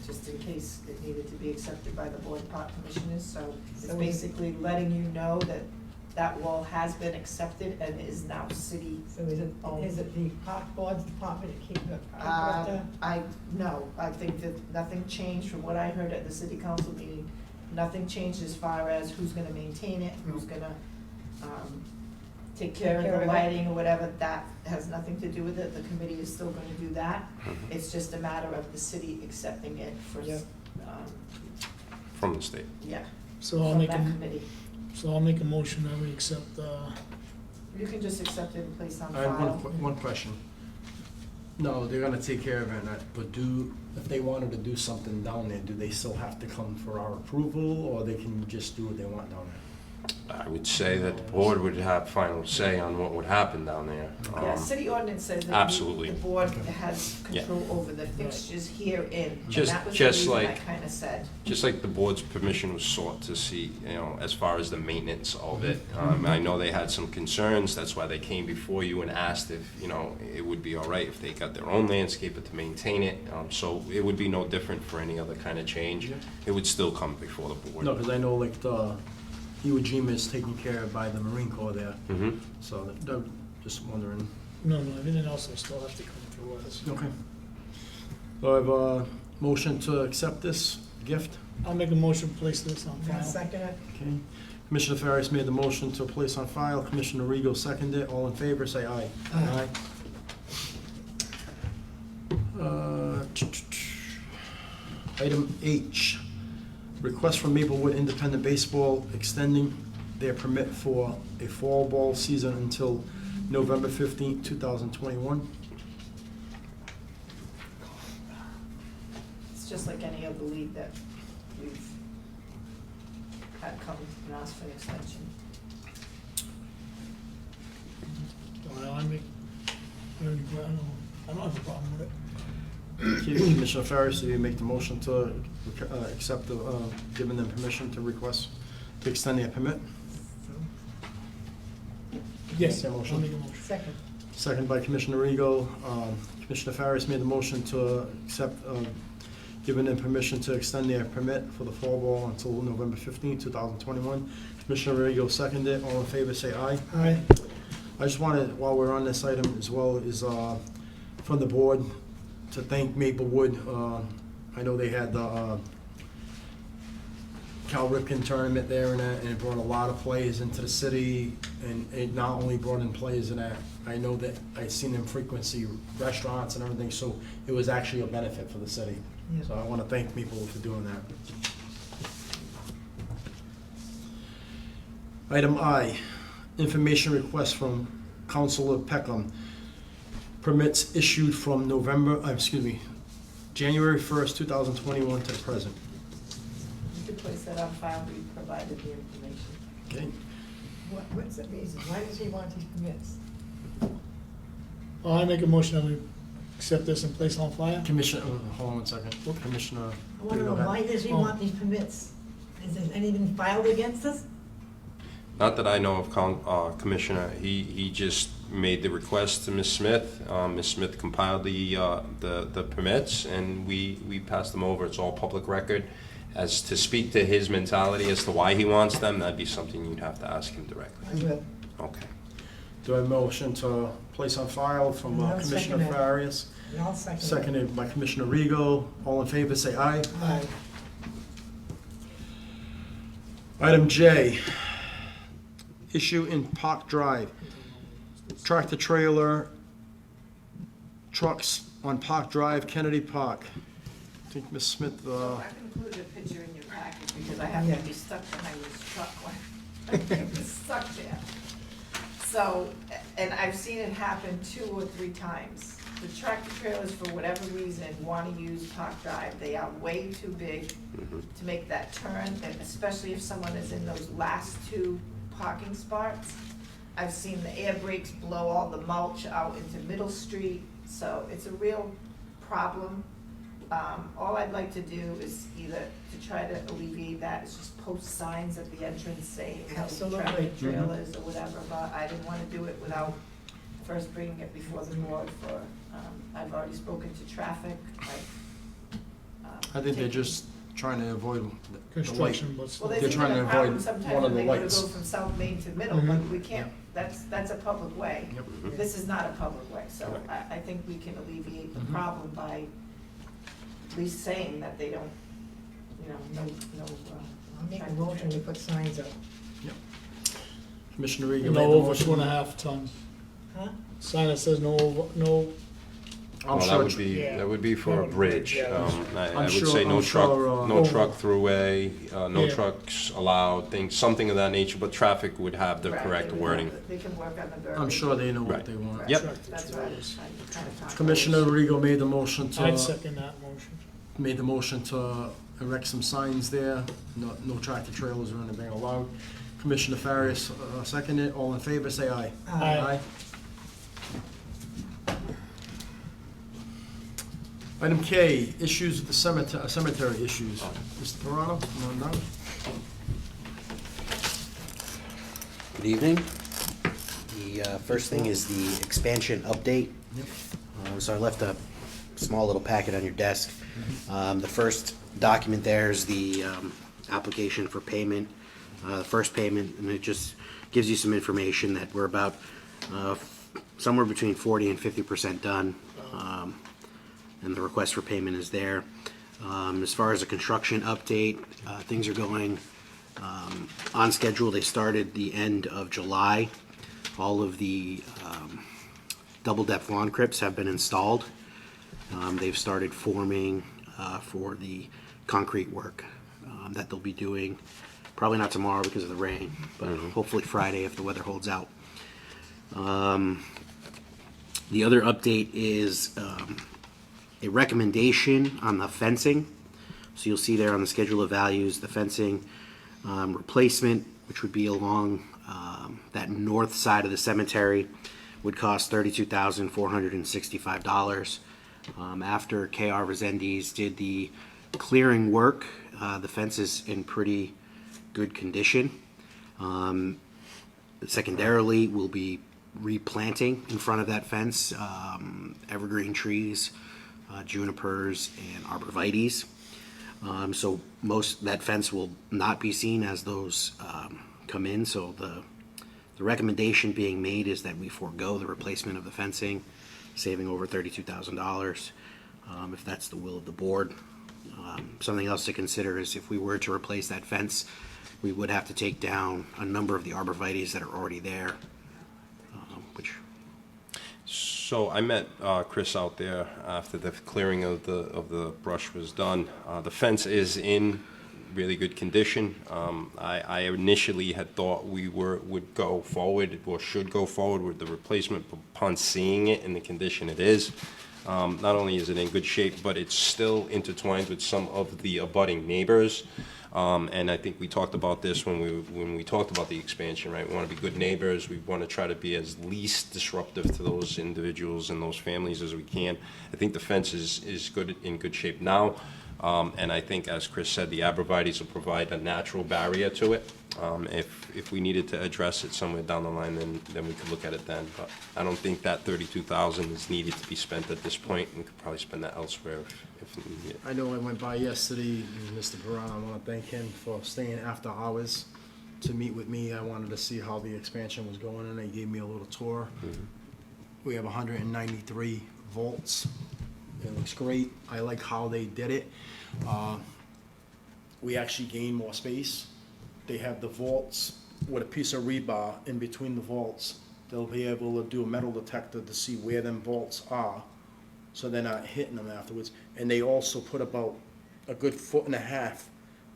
Just in case it needed to be accepted by the board park commissioners, so it's So we- basically letting you know that that wall has been accepted and is now city. So is it the park board's department to keep the park director? No, I think that nothing changed from what I heard at the city council meeting. Nothing changed as far as who's gonna maintain it, who's gonna, take care of the lighting or whatever. That has nothing to do with it. The committee is still gonna do that. It's just a matter of the city accepting it for, Yeah. From the state. yeah, So I'll from make that a, committee. so I'll make a motion that we accept, You can just accept it and place on I have file. one question. No, they're gonna take care of it, but if they wanted to do something down there, do they still have to come for our approval, or they can just do what they want down there? I would say that the board would have final say on what would happen down there. Yeah, city ordinance says that Absolutely. the board has Yeah. control over the fixtures herein. And Just- that was the just reason I like- kinda said. Just like the board's permission was sought to see, as far as the maintenance of it. I know they had some concerns, that's why they came before you and asked if, it would be all right if they got their own landscaper to maintain it. So it would be no different for any other kind of change. Yeah. It would still come before the board. No, because I know like the Iwo Jima is taken care of by the Marine Corps there, Mhm. so just wondering. no, everything else will still have to come through us. Okay. So I have a motion to accept this gift. I'll make a motion to place this on I'll file. second it. Okay. Commissioner Farias made the motion to place on file. Commissioner Rego seconded. All in favor, say aye. Aye. Item H, request from Maplewood Independent Baseball extending their permit for a fall ball season until November 15th, 2021. It's just like any other league that we've had come and ask for an extension. Well, I don't have a problem with it. Okay, Commissioner Farias, do you make the motion to accept giving them permission to request to extend their permit? Yes, Make I'll that motion. make a motion. Second. Second by Commissioner Rego. Commissioner Farias made the motion to accept, giving them permission to extend their permit for the fall ball until November 15, 2021. Commissioner Rego seconded. All in favor, say aye. Aye. I just wanted, while we're on this item as well, is from the board to thank Maplewood. I know they had the Cal Ripken tournament there and it brought a lot of players into the city, and it not only brought in players in that, I know that I've seen them frequency restaurants and everything, so it was actually a benefit for the city. Yeah. So I want to thank Maplewood for doing that. Item I, information request from Councilor Peckham. Permits issued from January 1st, 2021 to the present. You could place that on file, we provided the information. Okay, What's the reason? Why does he want these permits? Well, I make a motion that we accept this and place on file. Commissioner, hold on one second. Commissioner. I want to know, why does he want these permits? Is there anything filed against us? Not that I know of, Commissioner. He just made the request to Ms. Smith. Ms. Smith compiled the permits, and we passed them over. It's all public record. As to speak to his mentality as to why he wants them, that'd be something you'd have to ask him directly. I will. Okay. Do I have a motion to place on file from I'll Commissioner second it. Farias? And I'll second it. Seconded by Commissioner Rego. All in favor, say aye. Aye. Item J, issue in Park Drive. Tractor trailer trucks on Park Drive, Kennedy Park. I think Ms. Smith, So I've included a picture in your package because I happen to be stuck behind this truck when I was stuck there. So, and I've seen it happen 2 or 3 times. The tractor trailers, for whatever reason, want to use Park Drive. They are way too big to make that turn, and especially if someone is in those last 2 parking spots. I've seen the air brakes blow all the mulch out into Middle Street, so it's a real problem. All I'd like to do is either to try to alleviate that, is just post signs at the entrance saying no Absolutely. tractor trailers or whatever, but I didn't wanna do it without first bringing it before the board for, I've already spoken to traffic, I think they're just trying to avoid the light. Construction, but Well, They're there's trying even to a problem avoid sometimes one of when the they go to lights. go from South Main to Middle, but we can't, that's a public way. Yep. This is not a public way, so I think we can alleviate the problem by at least saying that they don't, no, I'll make a motion to put signs up. Commissioner Rego made no the over motion. 2.5 tons. Huh? Sign that says no over, no, I'm Well, sure, Yeah. that would be for a bridge. Yeah, I I'm would sure- say no I'm truck, sure, no truck throughway, no Yeah. trucks allowed, things, something of that nature, but traffic would have the Right, correct they would wording. have- They can work on the verbiage. I'm sure they know what Right. they want. Right, Yep. That's what I was trying to kind of talk about. Commissioner Rego made the motion I'd to, second that motion. made the motion to erect some signs there, no tractor trailers or anything allowed. Commissioner Farias, seconded. All in favor, say aye. Aye. Item K, issues with the cemetery issues. Mr. Pirano? No, none? Good evening. The first thing is the expansion update. So I left a small little packet on your desk. The first document there is the application for payment, the first payment, and it just gives you some information that we're about somewhere between 40 and 50% done. And the request for payment is there. As far as a construction update, things are going on schedule. They started the end of July. All of the double depth lawn crypts have been installed. They've started forming for the concrete work that they'll be doing. Probably not tomorrow because of the rain, but hopefully Friday if the weather holds out. The other update is a recommendation on the fencing. So you'll see there on the schedule of values, the fencing replacement, which would be along that north side of the cemetery, would cost $32,465. After K.R. Resendiz did the clearing work, the fence is in pretty good condition. Secondarily, we'll be replanting in front of that fence evergreen trees, junipers, and arborvitaes. So that fence will not be seen as those come in. So the recommendation being made is that we forego the replacement of the fencing, saving over $32,000, if that's the will of the board. Something else to consider is if we were to replace that fence, we would have to take down a number of the arborvitaes that are already there, which. So I met Chris out there after the clearing of the brush was done. The fence is in really good condition. I initially had thought we would go forward or should go forward with the replacement upon seeing it in the condition it is. Not only is it in good shape, but it's still intertwined with some of the abutting neighbors. And I think we talked about this when we talked about the expansion, right? We want to be good neighbors. We want to try to be as least disruptive to those individuals and those families as we can. I think the fence is in good shape now. And I think, as Chris said, the abrevieties will provide a natural barrier to it. If we needed to address it somewhere down the line, then we could look at it then. But I don't think that $32,000 is needed to be spent at this point. We could probably spend that elsewhere if needed. I know I went by yesterday, and Mr. Baran, I want to thank him for staying after hours to meet with me. I wanted to see how the expansion was going, and they gave me a little tour. We have 193 volts. It looks great. I like how they did it. We actually gain more space. They have the vaults with a piece of rebar in between the vaults. They'll be able to do a metal detector to see where them vaults are, so they're not hitting them afterwards. And they also put about a good 1.5 feet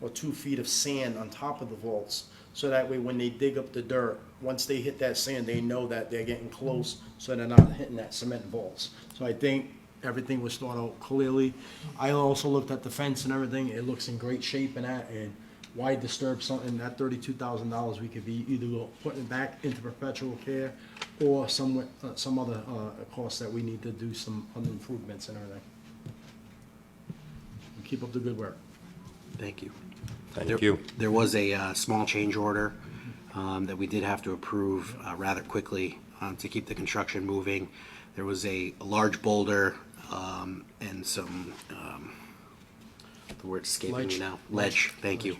or 2 feet of sand on top of the vaults, so that way when they dig up the dirt, once they hit that sand, they know that they're getting close, so they're not hitting that cement vaults. So I think everything was thought out clearly. I also looked at the fence and everything. It looks in great shape and that, and why disturb something? That $32,000, we could be either putting it back into perpetual care or some other cost that we need to do some other improvements and everything. Keep up the good work. Thank you. Thank you. There was a small change order that we did have to approve rather quickly to keep the construction moving. There was a large boulder and some, the word's escaping me now. Ledge, thank you.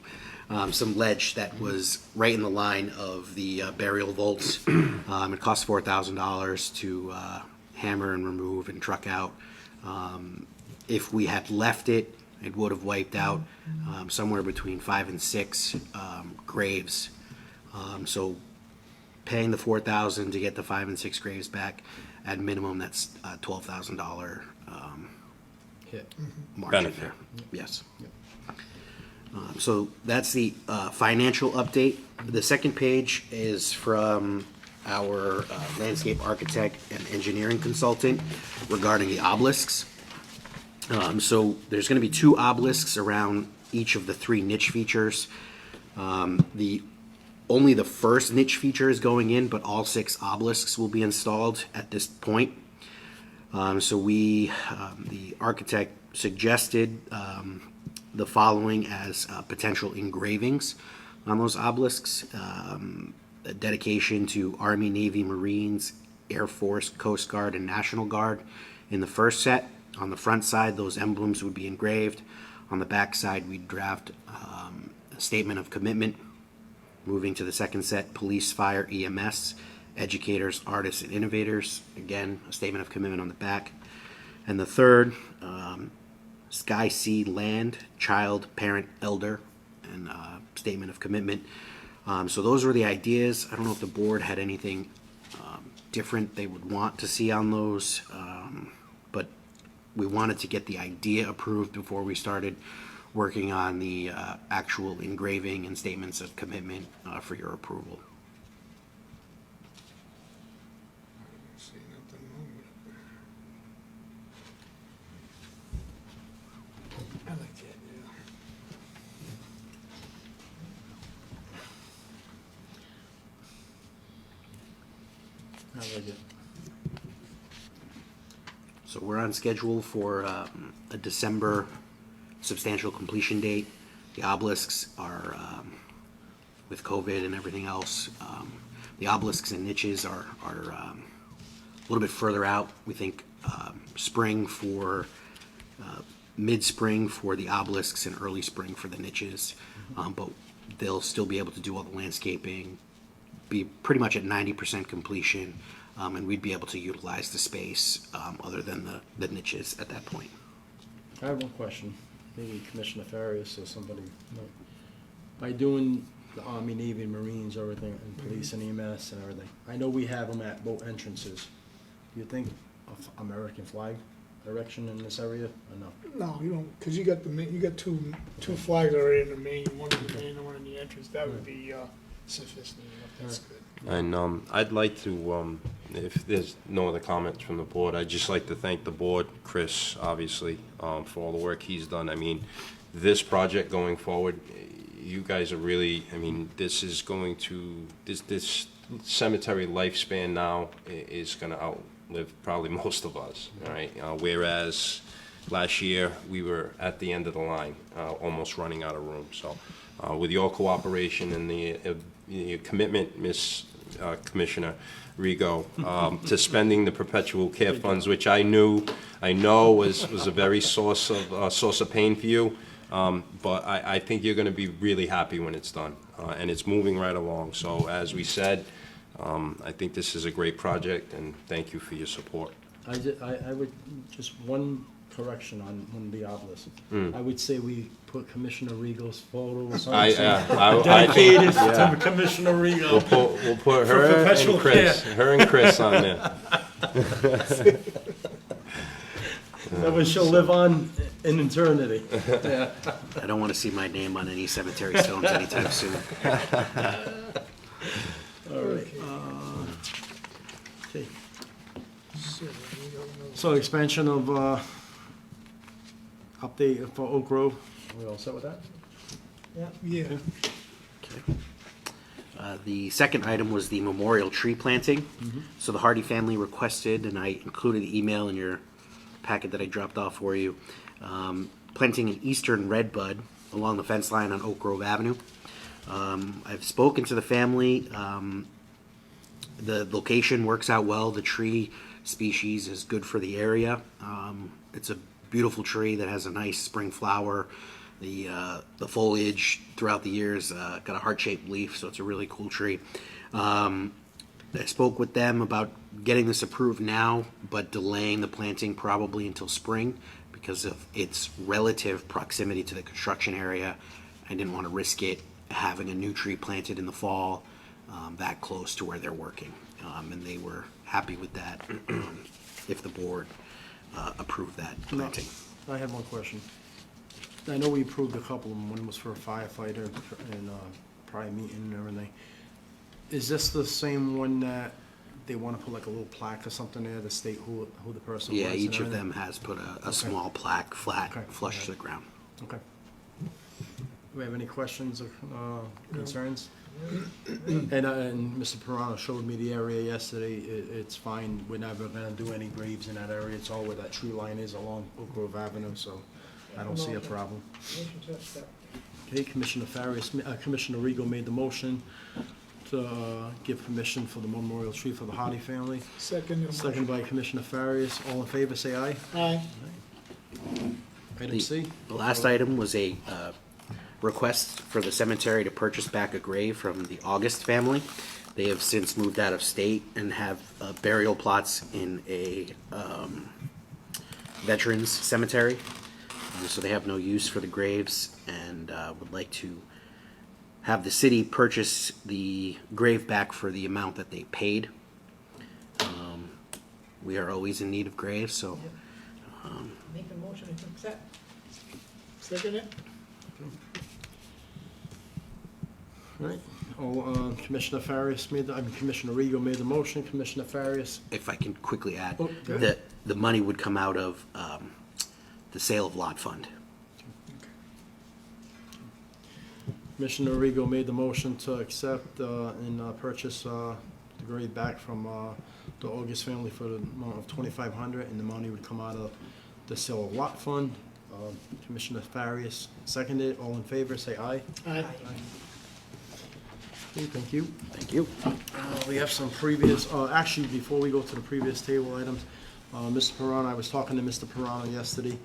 Some ledge that was right in the line of the burial vaults. It cost $4,000 to hammer and remove and truck out. If we had left it, it would have wiped out somewhere between 5 and 6 graves. So paying the $4,000 to get the 5 and 6 graves back, at minimum, that's $12,000 Hit. margin Benefit. there. Yes. So that's the financial update. The second page is from our landscape architect and engineering consultant regarding the obelisks. So there's going to be 2 obelisks around each of the 3 niche features. Only the first niche feature is going in, but all 6 obelisks will be installed at this point. So the architect suggested the following as potential engravings on those obelisks. A dedication to Army, Navy, Marines, Air Force, Coast Guard, and National Guard in the first set. On the front side, those emblems would be engraved. On the back side, we'd draft a statement of commitment. Moving to the second set, police, fire, EMS, educators, artists, and innovators. Again, a statement of commitment on the back. And the third, sky, sea, land, child, parent, elder, and statement of commitment. So those were the ideas. I don't know if the board had anything different they would want to see on those, but we wanted to get the idea approved before we started working on the actual engraving and statements of commitment for your approval. I like that, yeah. I like it. So we're on schedule for a December substantial completion date. The obelisks are, with COVID and everything else, the obelisks and niches are a little bit further out. We think spring for, mid-spring for the obelisks and early spring for the niches. But they'll still be able to do all the landscaping, be pretty much at 90% completion, and we'd be able to utilize the space other than the niches at that point. I have one question. Maybe Commissioner Farias or somebody. By doing the Army, Navy, and Marines, everything, and police and EMS and everything, I know we have them at both entrances. Do you think of American flag erection in this area or no? No, you don't, because you got two flags already in the main, one in the main and one in the entrance. That would be sufficient enough. That's good. And I'd like to, if there's no other comments from the board, I'd just like to thank the board, Chris, obviously, for all the work he's done. I mean, this project going forward, you guys are really, I mean, this is going to, this cemetery lifespan now is going to outlive probably most of us, all right? Whereas last year, we were at the end of the line, almost running out of room. So with your cooperation and the commitment, Ms. Commissioner Rigo, to spending the perpetual care funds, which I know was a very source of pain for you, but I think you're going to be really happy when it's done, and it's moving right along. So as we said, I think this is a great project, and thank you for your support. I would, just one correction on one of the obelisk. I would say we put Commissioner Regal's photo or something. Dedicated to Commissioner Regal. We'll put For her perpetual and Chris, on there. That way she'll live on in eternity. Yeah. I don't want to see my name on any cemetery stones anytime soon. All right. Okay. So expansion of, update for Oak Grove. We all set with that? Yeah. The second item was the memorial tree planting. So the Hardy family requested, and I included the email in your packet that I dropped off for you, planting an eastern redbud along the fence line on Oak Grove Avenue. I've spoken to the family. The location works out well. The tree species is good for the area. It's a beautiful tree that has a nice spring flower. The foliage throughout the years got a heart-shaped leaf, so it's a really cool tree. I spoke with them about getting this approved now, but delaying the planting probably until spring because of its relative proximity to the construction area. I didn't want to risk it having a new tree planted in the fall that close to where they're working. And they were happy with that if the board approved that planting. I had one question. I know we approved a couple of them. One was for a firefighter and prior meeting and everything. Is this the same one that they want to put like a little plaque or something there to state who the person was? Yeah, and each of everything? them has put a small plaque flat Okay. flush to the ground. Okay. Do we have any questions or concerns? And Mr. Pirano showed me the area yesterday. It's fine. We're never gonna do any graves in that area. It's all where that tree line is along Oak Grove Avenue, so I don't see a problem. Okay, Commissioner Farias, Commissioner Regal made the motion to give permission for the memorial tree for the Hardy family. Second. Second by Commissioner Farias. All in favor, say aye. Aye. Item C. The last item was a request for the cemetery to purchase back a grave from the August family. They have since moved out of state and have burial plots in a veterans cemetery. So they have no use for the graves and would like to have the city purchase the grave back for the amount that they paid. We are always in need of graves, so Make a motion to accept. Second it? Right. Commissioner Farias Commissioner Regal made the motion. Commissioner Farias. if I can quickly add, Oh, go ahead. that the money would come out of the sale of lot fund. Commissioner Regal made the motion to accept and purchase the grave back from the August family for the amount of $2,500, and the money would come out of the sale of lot fund. Commissioner Farias seconded. All in favor, say aye. Aye. Okay, thank you. Thank you. We have some previous, actually, before we go to the previous table items, Mr. Pirano, I was talking to Mr. Pirano yesterday.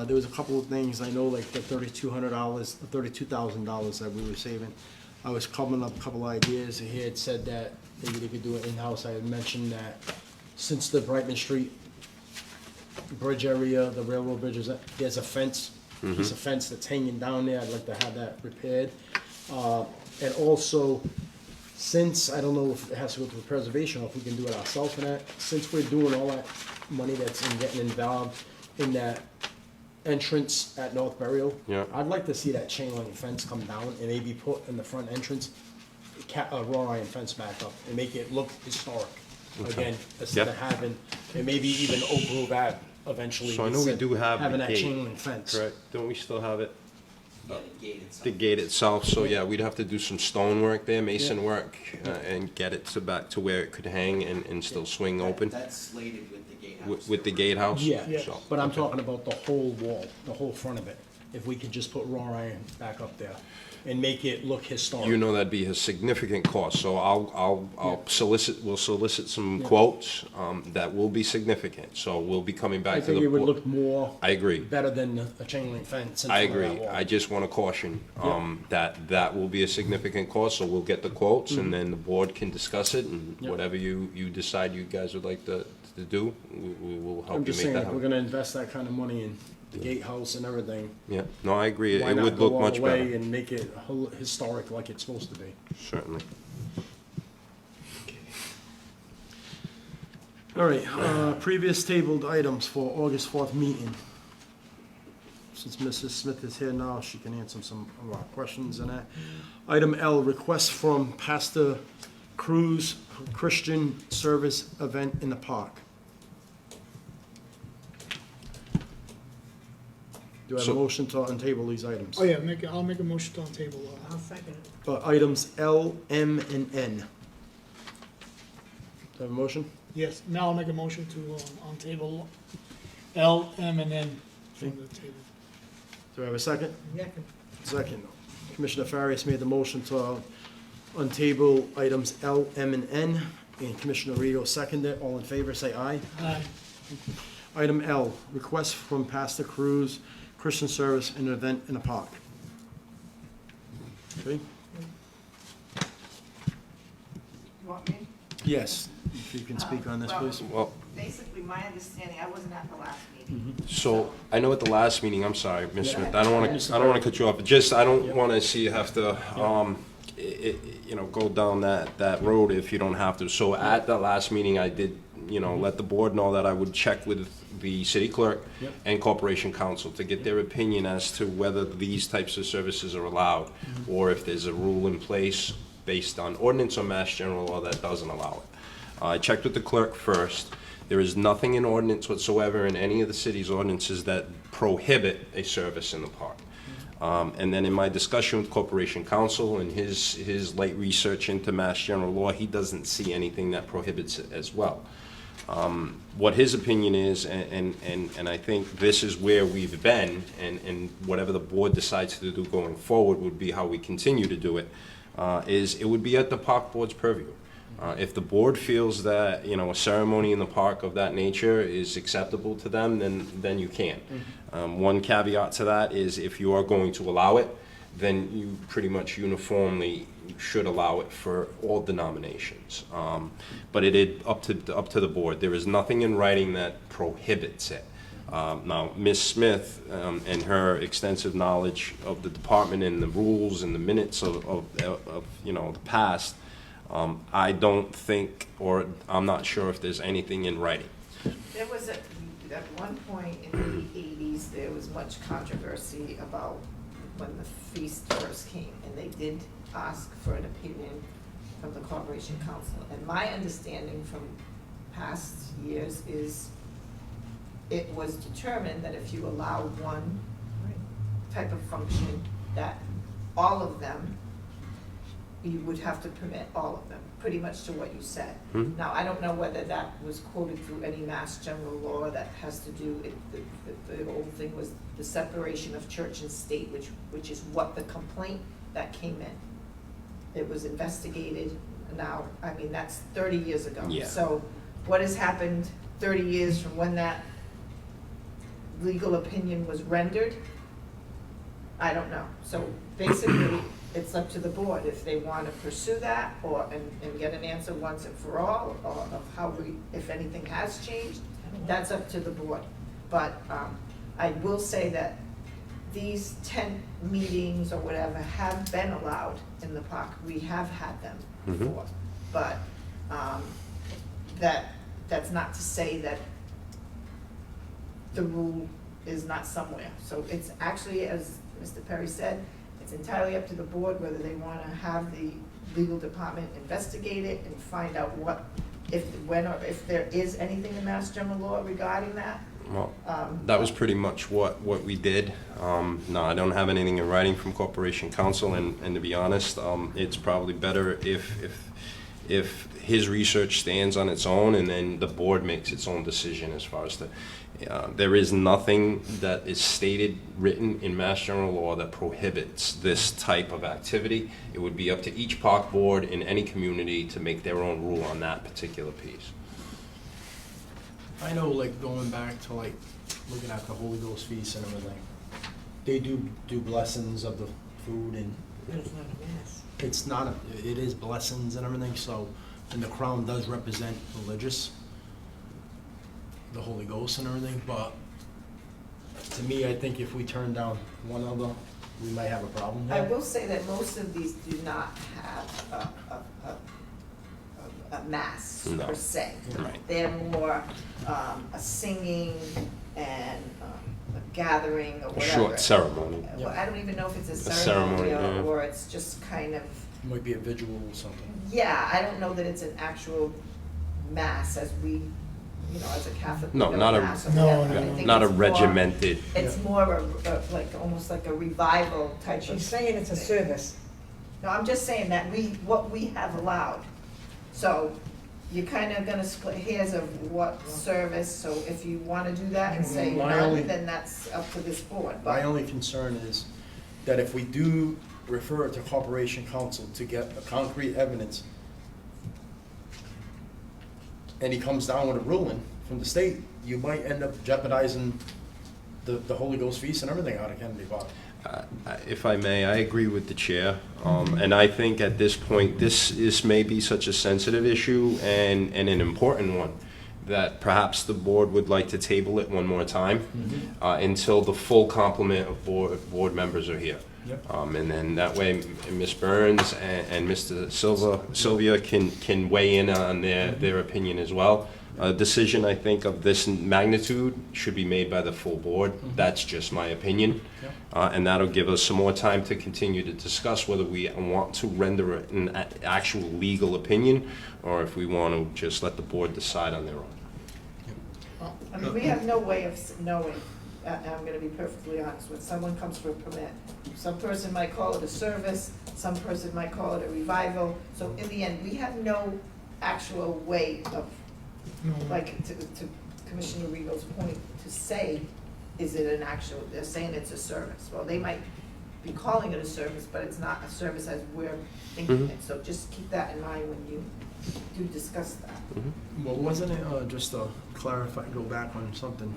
There was a couple of things, I know, like the $32,000 that we were saving. I was coming up with a couple ideas. He had said that maybe they could do it in-house. I had mentioned that since the Brightman Street bridge area, the railroad bridge, there's a fence, piece of fence that's hanging down there. I'd like to have that repaired. And also, since, I don't know if it has to go through preservation or if we can do it ourselves and that, since we're doing all that money that's in getting involved in that entrance at North Burial, Yeah. I'd like to see that chain link fence come down and maybe put in the front entrance, a wrought iron fence back up and make it look historic. Again, instead of having, and maybe even Oak Grove Ave eventually. So I know we do have having the that chain gate, link fence. correct? Don't we still have it? Yeah, the gate itself. The gate itself, so yeah, we'd have to do some stone work there, mason work, and get it back to where it could hang and still swing open. That's slated with the gate with the gatehouse? Yeah, So, but I'm okay. talking about the whole wall, the whole front of it. If we could just put wrought iron back up there and make it look historic. You know that'd be a significant cost, so we'll solicit some Yeah. quotes, that will be significant, so we'll be coming I back to think the it would board. look more. I agree. Better than a chain link fence in I front of that agree. wall. I just want to caution, that will be a significant cost, so we'll get the quotes, Mm-hmm. and then the board can discuss it, and Yep. whatever you decide you guys would like to do, we will help I'm you just make saying, that if we're happen. gonna invest that kind of money in the gatehouse and everything, Yeah, no, I agree. why It not would go look all much the way better, and make it historic like it's supposed to be? certainly. All right, previous tabled items for August 4th meeting. Since Mrs. Smith is here now, she can answer some of our questions and that. Item L, request from Pastor Cruz Christian Service Event in the Park. Do I have a So- motion to untable these items? Oh, yeah, I'll make a motion to table, I'll second it. Items L, M, and N. Do I have a motion? yes, now I'll make a motion to, on table L, M, and N from the table. Do I have a second? Yeah, Second. Commissioner Farias made the motion to untable items L, M, and N, and Commissioner Rego seconded it. All in favor, say aye. Aye. Item L, request from Pastor Cruz Christian Service, an event in a park. Okay? You want me? Yes, if you can speak on this, Well, please. Well, Basically, my understanding, I wasn't at the last meeting. so, I know at the last meeting, I'm sorry, Ms. Yeah. Smith, I don't wanna cut you off, just, I don't wanna see you have to, go down that road if you don't have to. So at the last meeting, I did, let the board know that I would check with the city clerk Yep. and corporation counsel to get their opinion as to whether these types of services are allowed, or if there's a rule in place based on ordinance or mass general law that doesn't allow it. I checked with the clerk first. There is nothing in ordinance whatsoever in any of the city's ordinances that prohibit a service in the park. And then in my discussion with Corporation Counsel and his light research into mass general law, he doesn't see anything that prohibits it as well. What his opinion is, and I think this is where we've been, and whatever the board decides to do going forward would be how we continue to do it, is it would be at the park board's purview. If the board feels that, a ceremony in the park of that nature is acceptable to them, then you can. One caveat to that is if you are going to allow it, then you pretty much uniformly should allow it for all denominations. But it is up to the board. There is nothing in writing that prohibits it. Now, Ms. Smith and her extensive knowledge of the department and the rules and the minutes of the past, I don't think, or I'm not sure if there's anything in writing. There was at one point in the 80s, there was much controversy about when the feast first came, and they did ask for an opinion from the Corporation Council. And my understanding from past years is it was determined that if you allow one type of function, that all of them, you would have to permit all of them, pretty much to what you said. Mhm. Now, I don't know whether that was quoted through any mass general law that has to do, the old thing was the separation of church and state, which is what the complaint that came in. It was investigated now, I mean, that's 30 years ago. Yeah. So what has happened 30 years from when that legal opinion was rendered? I don't know. So basically, it's up to the board if they want to pursue that and get an answer once and for all, or of how if anything has changed, that's up to the board. But I will say that these tent meetings or whatever have been allowed in the park. We have had them before. But that's not to say that the rule is not somewhere. So it's actually, as Mr. Perry said, it's entirely up to the board whether they want to have the legal department investigate it and find out if there is anything in Mass General Law regarding that. Well, that was pretty much what we did. No, I don't have anything in writing from Corporation Counsel, and to be honest, it's probably better if if his research stands on its own, and then the board makes its own decision as far as the, there is nothing that is stated, written in Mass General Law that prohibits this type of activity. It would be up to each park board in any community to make their own rule on that particular piece. I know, like, going back to, like, looking at the Holy Ghost feast and everything, they do blessings of the food, and But it's not a mass. it's not, it is blessings and everything, so, and the crown does represent religious, the Holy Ghost and everything, but to me, I think if we turn down one other, we might have a problem I there. will say that most of these do not have a mass No. per se. Right. They're more a singing and a gathering or A whatever. short ceremony. Well, I don't even know if it's a ceremony, ceremony yeah. or it's just kind of, Might be a vigil or something. yeah, I don't know that it's an actual mass as we, as a Catholic. we No, know not a- mass or No, whatever. no, I no. think Not a it's more- regimented. It's more like, almost like a revival type of. She's saying it's a service. No, I'm just saying that what we have allowed. So you're kind of gonna split hairs of what service, so if you wanna do that and say My none, only- then that's up to this board, My but. only concern is that if we do refer it to Corporation Council to get a concrete evidence, and he comes down with a ruling from the state, you might end up jeopardizing the Holy Ghost feast and everything out of Kennedy Park. If I may, I agree with the chair, and I think at this point, this is maybe such a sensitive issue and an important one, that perhaps the board would like to table it one more time until the full complement of board members are here. Yep. And then that way, Ms. Burns and Mr. Sylvia can weigh in on their opinion as well. A decision, I think, of this magnitude should be made by the full board. That's just my opinion. Yep. And that'll give us some more time to continue to discuss whether we want to render it an actual legal opinion, or if we want to just let the board decide on their own. I mean, we have no way of knowing, I'm gonna be perfectly honest, when someone comes for a permit, some person might call it a service, some person might call it a revival, so in the end, we have no actual way of, like, to Commissioner Regal's point, to say, is it an actual, they're saying it's a service, well, they might be calling it a service, but it's not a service as we're thinking it, so just keep that in mind when you do discuss that. Well, wasn't it, just to clarify, go back on something,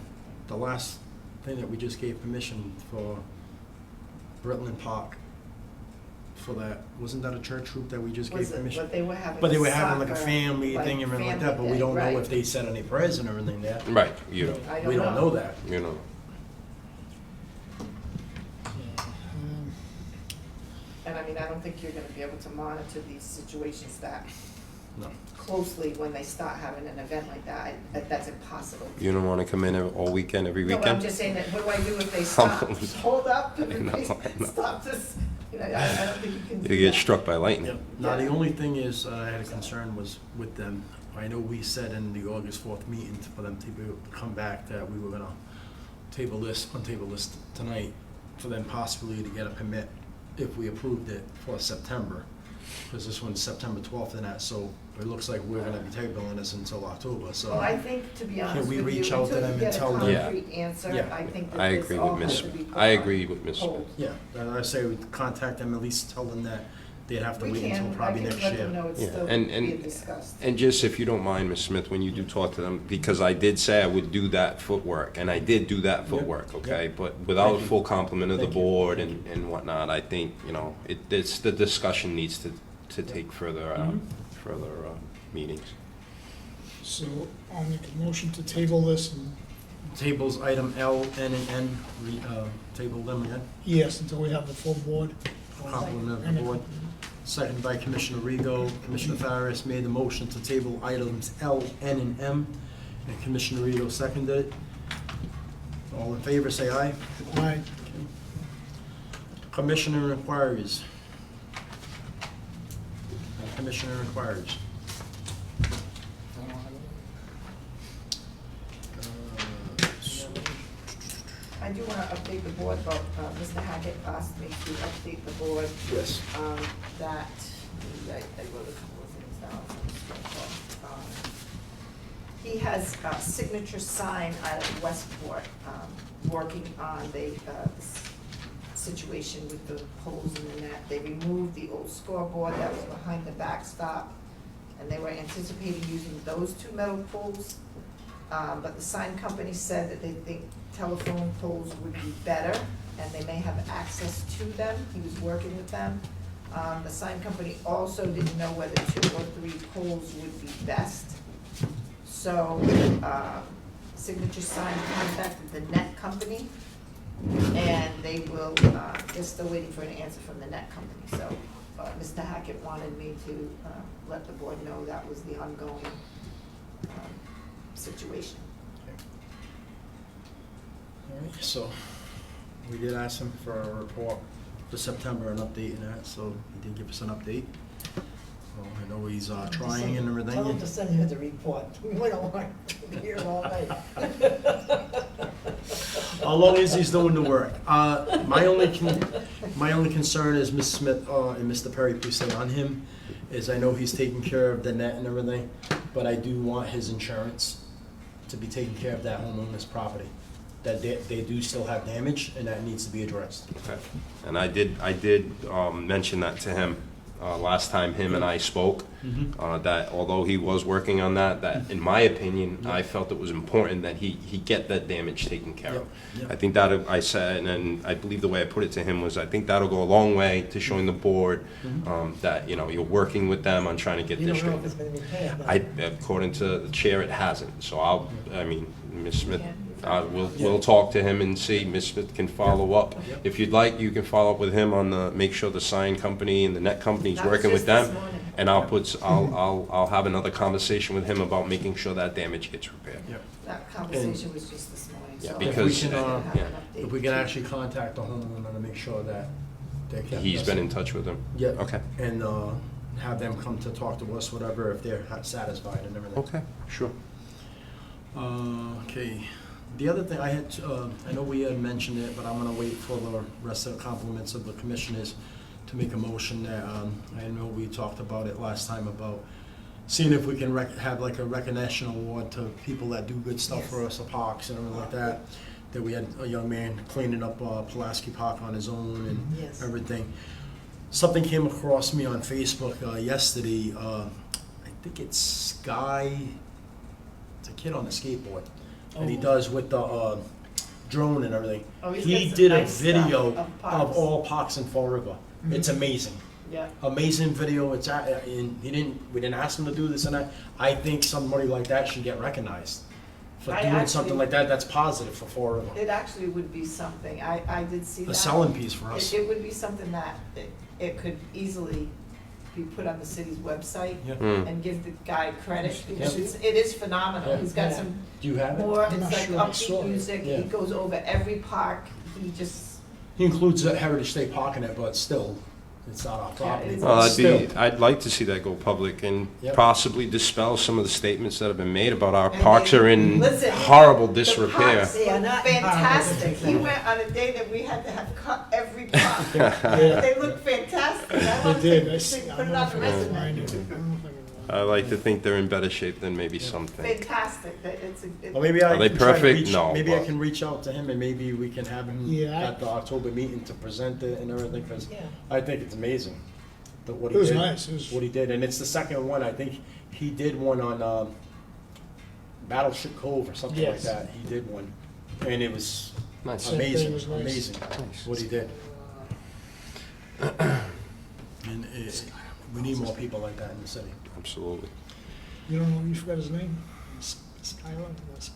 the last thing that we just gave permission for Britland Park, for that, wasn't that a church group that we just gave Was it, permission? but they were having But they a were having like a soccer, family thing and everything like that, but we family don't thing, know right. if they said any prayers and everything there. Right, We don't know. know that. you know. And I mean, I don't think you're gonna be able to monitor these situations that No. closely when they start having an event like that. That's impossible. You don't want to come in all weekend, every No, but I'm weekend? just saying that, what do I do if they stop? Hold up, if I know, they I know. stop this, I don't think you can do You get that. struck by lightning. Yep. Now, the only thing is, I had a concern was with them, I know we said in the August 4th meeting for them to be able to come back that we were gonna untable this tonight for them possibly to get a permit if we approved it for September. Because this one's September 12th and that, so it looks like we're gonna be tabling this until October, so. Well, I think, to be honest we with you, reach out to until them you and get a tell them? Yeah. concrete answer, Yeah. I think I that this agree all with has Ms. to be put I on agree with Ms. hold. Yeah, and I say we contact them, at least tell them that they'd have to wait until probably next I can let them year. know it's Yeah, still and- being discussed. And just if you don't mind, Ms. Smith, when you do talk to them, because I did say I would do that footwork, and I did do that footwork, okay? But without a Thank you. full complement of the Thank you. board Thank and whatnot, I think, it's, the discussion needs to take further, meetings. So I'll make a motion to table this and, Tables item L, N, and N, table them again, yes, until we have the full board. complement of And the board. Second by Commissioner Rego. Commissioner Farris made the motion to table items L, N, and M, and Commissioner Rego seconded it. All in favor, say aye. Aye. Commissioner inquiries. Commissioner inquiries. I do want to update the board about, Mr. Hackett asked me to update the board, Yes. that, I wrote a couple of things He has a signature sign out of Westport, working on the situation with the holes in the net. They removed the old scoreboard that was behind the backstop, and they were anticipating using those two metal poles. But the sign company said that they think telephone poles would be better, and they may have access to them. He was working with them. The sign company also didn't know whether 2 or 3 poles would be best. So, Signature Sign contacted the net company, and they will, they're still waiting for an answer from the net company. So, Mr. Hackett wanted me to let the board know that was the ongoing situation. All right, so we did ask him for a report for September, an update in that, so he did give us an update. Well, I know he's trying and everything. Tell him to send you the report. We don't want to be here all night. How long as he's doing the work? My only concern is Ms. Smith and Mr. Perry, please stay on him, is I know he's taking care of the net and everything, but I do want his insurance to be taking care of that homeowner's property. That they do still have damage, and that needs to be addressed. Okay. And I did mention that to him last time him and I spoke, that although he was working on that in my opinion, I felt it was important that he get that damage taken care of. Yep. I think that I said, and I believe the way I put it to him was, I think that'll go a long way to showing the board that, you're working with them on trying to get You this don't know if straightened. it's gonna be paid, but. According to the chair, it hasn't. So Ms. Smith, we'll talk to him and see. Ms. Smith can follow up. If you'd like, you can follow up with him on make sure the sign company and the net company's That was working with just them. this morning. And I'll have another conversation with him about making sure that damage gets repaired. Yep. That conversation was just this morning, Yeah, so. because- I have an yeah. update. If we can actually contact the homeowner to make sure that they kept He's us- been in touch with him? Yeah. Okay. And have them come to talk to us, whatever, if they're satisfied and everything. Okay, sure. Okay, the other thing I had, I know we had mentioned it, but I'm gonna wait for the rest of the compliments of the commissioners to make a motion that, I know we talked about it last time about seeing if we can have like a recognition award to people that do good stuff for us, the parks and everything like that. That we had a young man cleaning up Pulaski Park on his own and Yes. everything. Something came across me on Facebook yesterday, I think it's Sky, it's a kid on a skateboard, and he does with the drone and everything. Oh, he's He got some did a nice stuff video of of parks. all parks in Fall River. It's amazing. Yeah. Amazing video. It's and we didn't ask him to do this and that. I think somebody like that should get recognized for I doing actually- something like that. That's positive for Fall River. It actually would be something, I did see that. A selling piece for us. It would be something that it could easily be put on the city's website Yeah. and give the guy credit, because it is phenomenal. Yeah. He's got Yeah. some Do you have it? more, I'm not it's like sure I saw upbeat it. music, Yeah. he goes over every park, he just, He includes a Heritage State Park in it, but still, it's not our property. it's- but Well, still. I'd like to see that go public and Yep. possibly dispel some of the statements that have been made about our And parks they- are in listen, horrible the disrepair. parks They are look not in horrible fantastic. He disrepair. went on a day that we had to have cut every park. Yeah. They look fantastic. I They want did. to I see. put it on the resume. I like to think they're in better shape than maybe some think. Fantastic, that it's a. Well, maybe I Are they can try to perfect? reach, No, maybe I but- can reach out to him and maybe we can have him Yeah, at the October meeting to present it and everything, because Yeah. I think it's amazing. What It he was did. nice. It was- What he did, and it's the second one. I think he did one on Battleship Cove or something like Yes. that. He did one, and it was Nice. Same thing amazing, was nice. amazing Nice. what he did. And we need more people like that in the city. Absolutely. You don't know, you forgot his name? Skylar? No, Sky.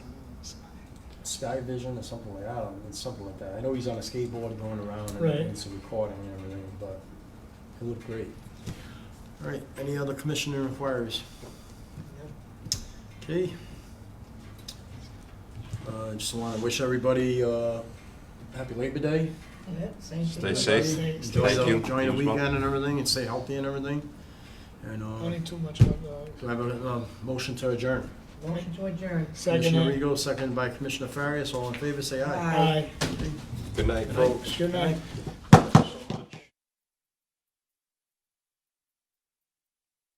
Sky Vision or something like that. I don't know, it's something like that. I know he's on a skateboard going around and Right. it's a recording and everything, but it looked great. All right, any other commissioner inquiries? Okay. Just want to wish everybody happy Labor Day. Yeah, same Stay thing. safe. Enjoy Thank you. enjoy the You as well. weekend and everything, and stay healthy and everything. And Don't eat too much hot dog. do I have a motion to adjourn? Motion to adjourn. Second. Commissioner Rego, second by Commissioner Farias. All in favor, say aye. Aye. Good night, Good night. folks. Good night. Good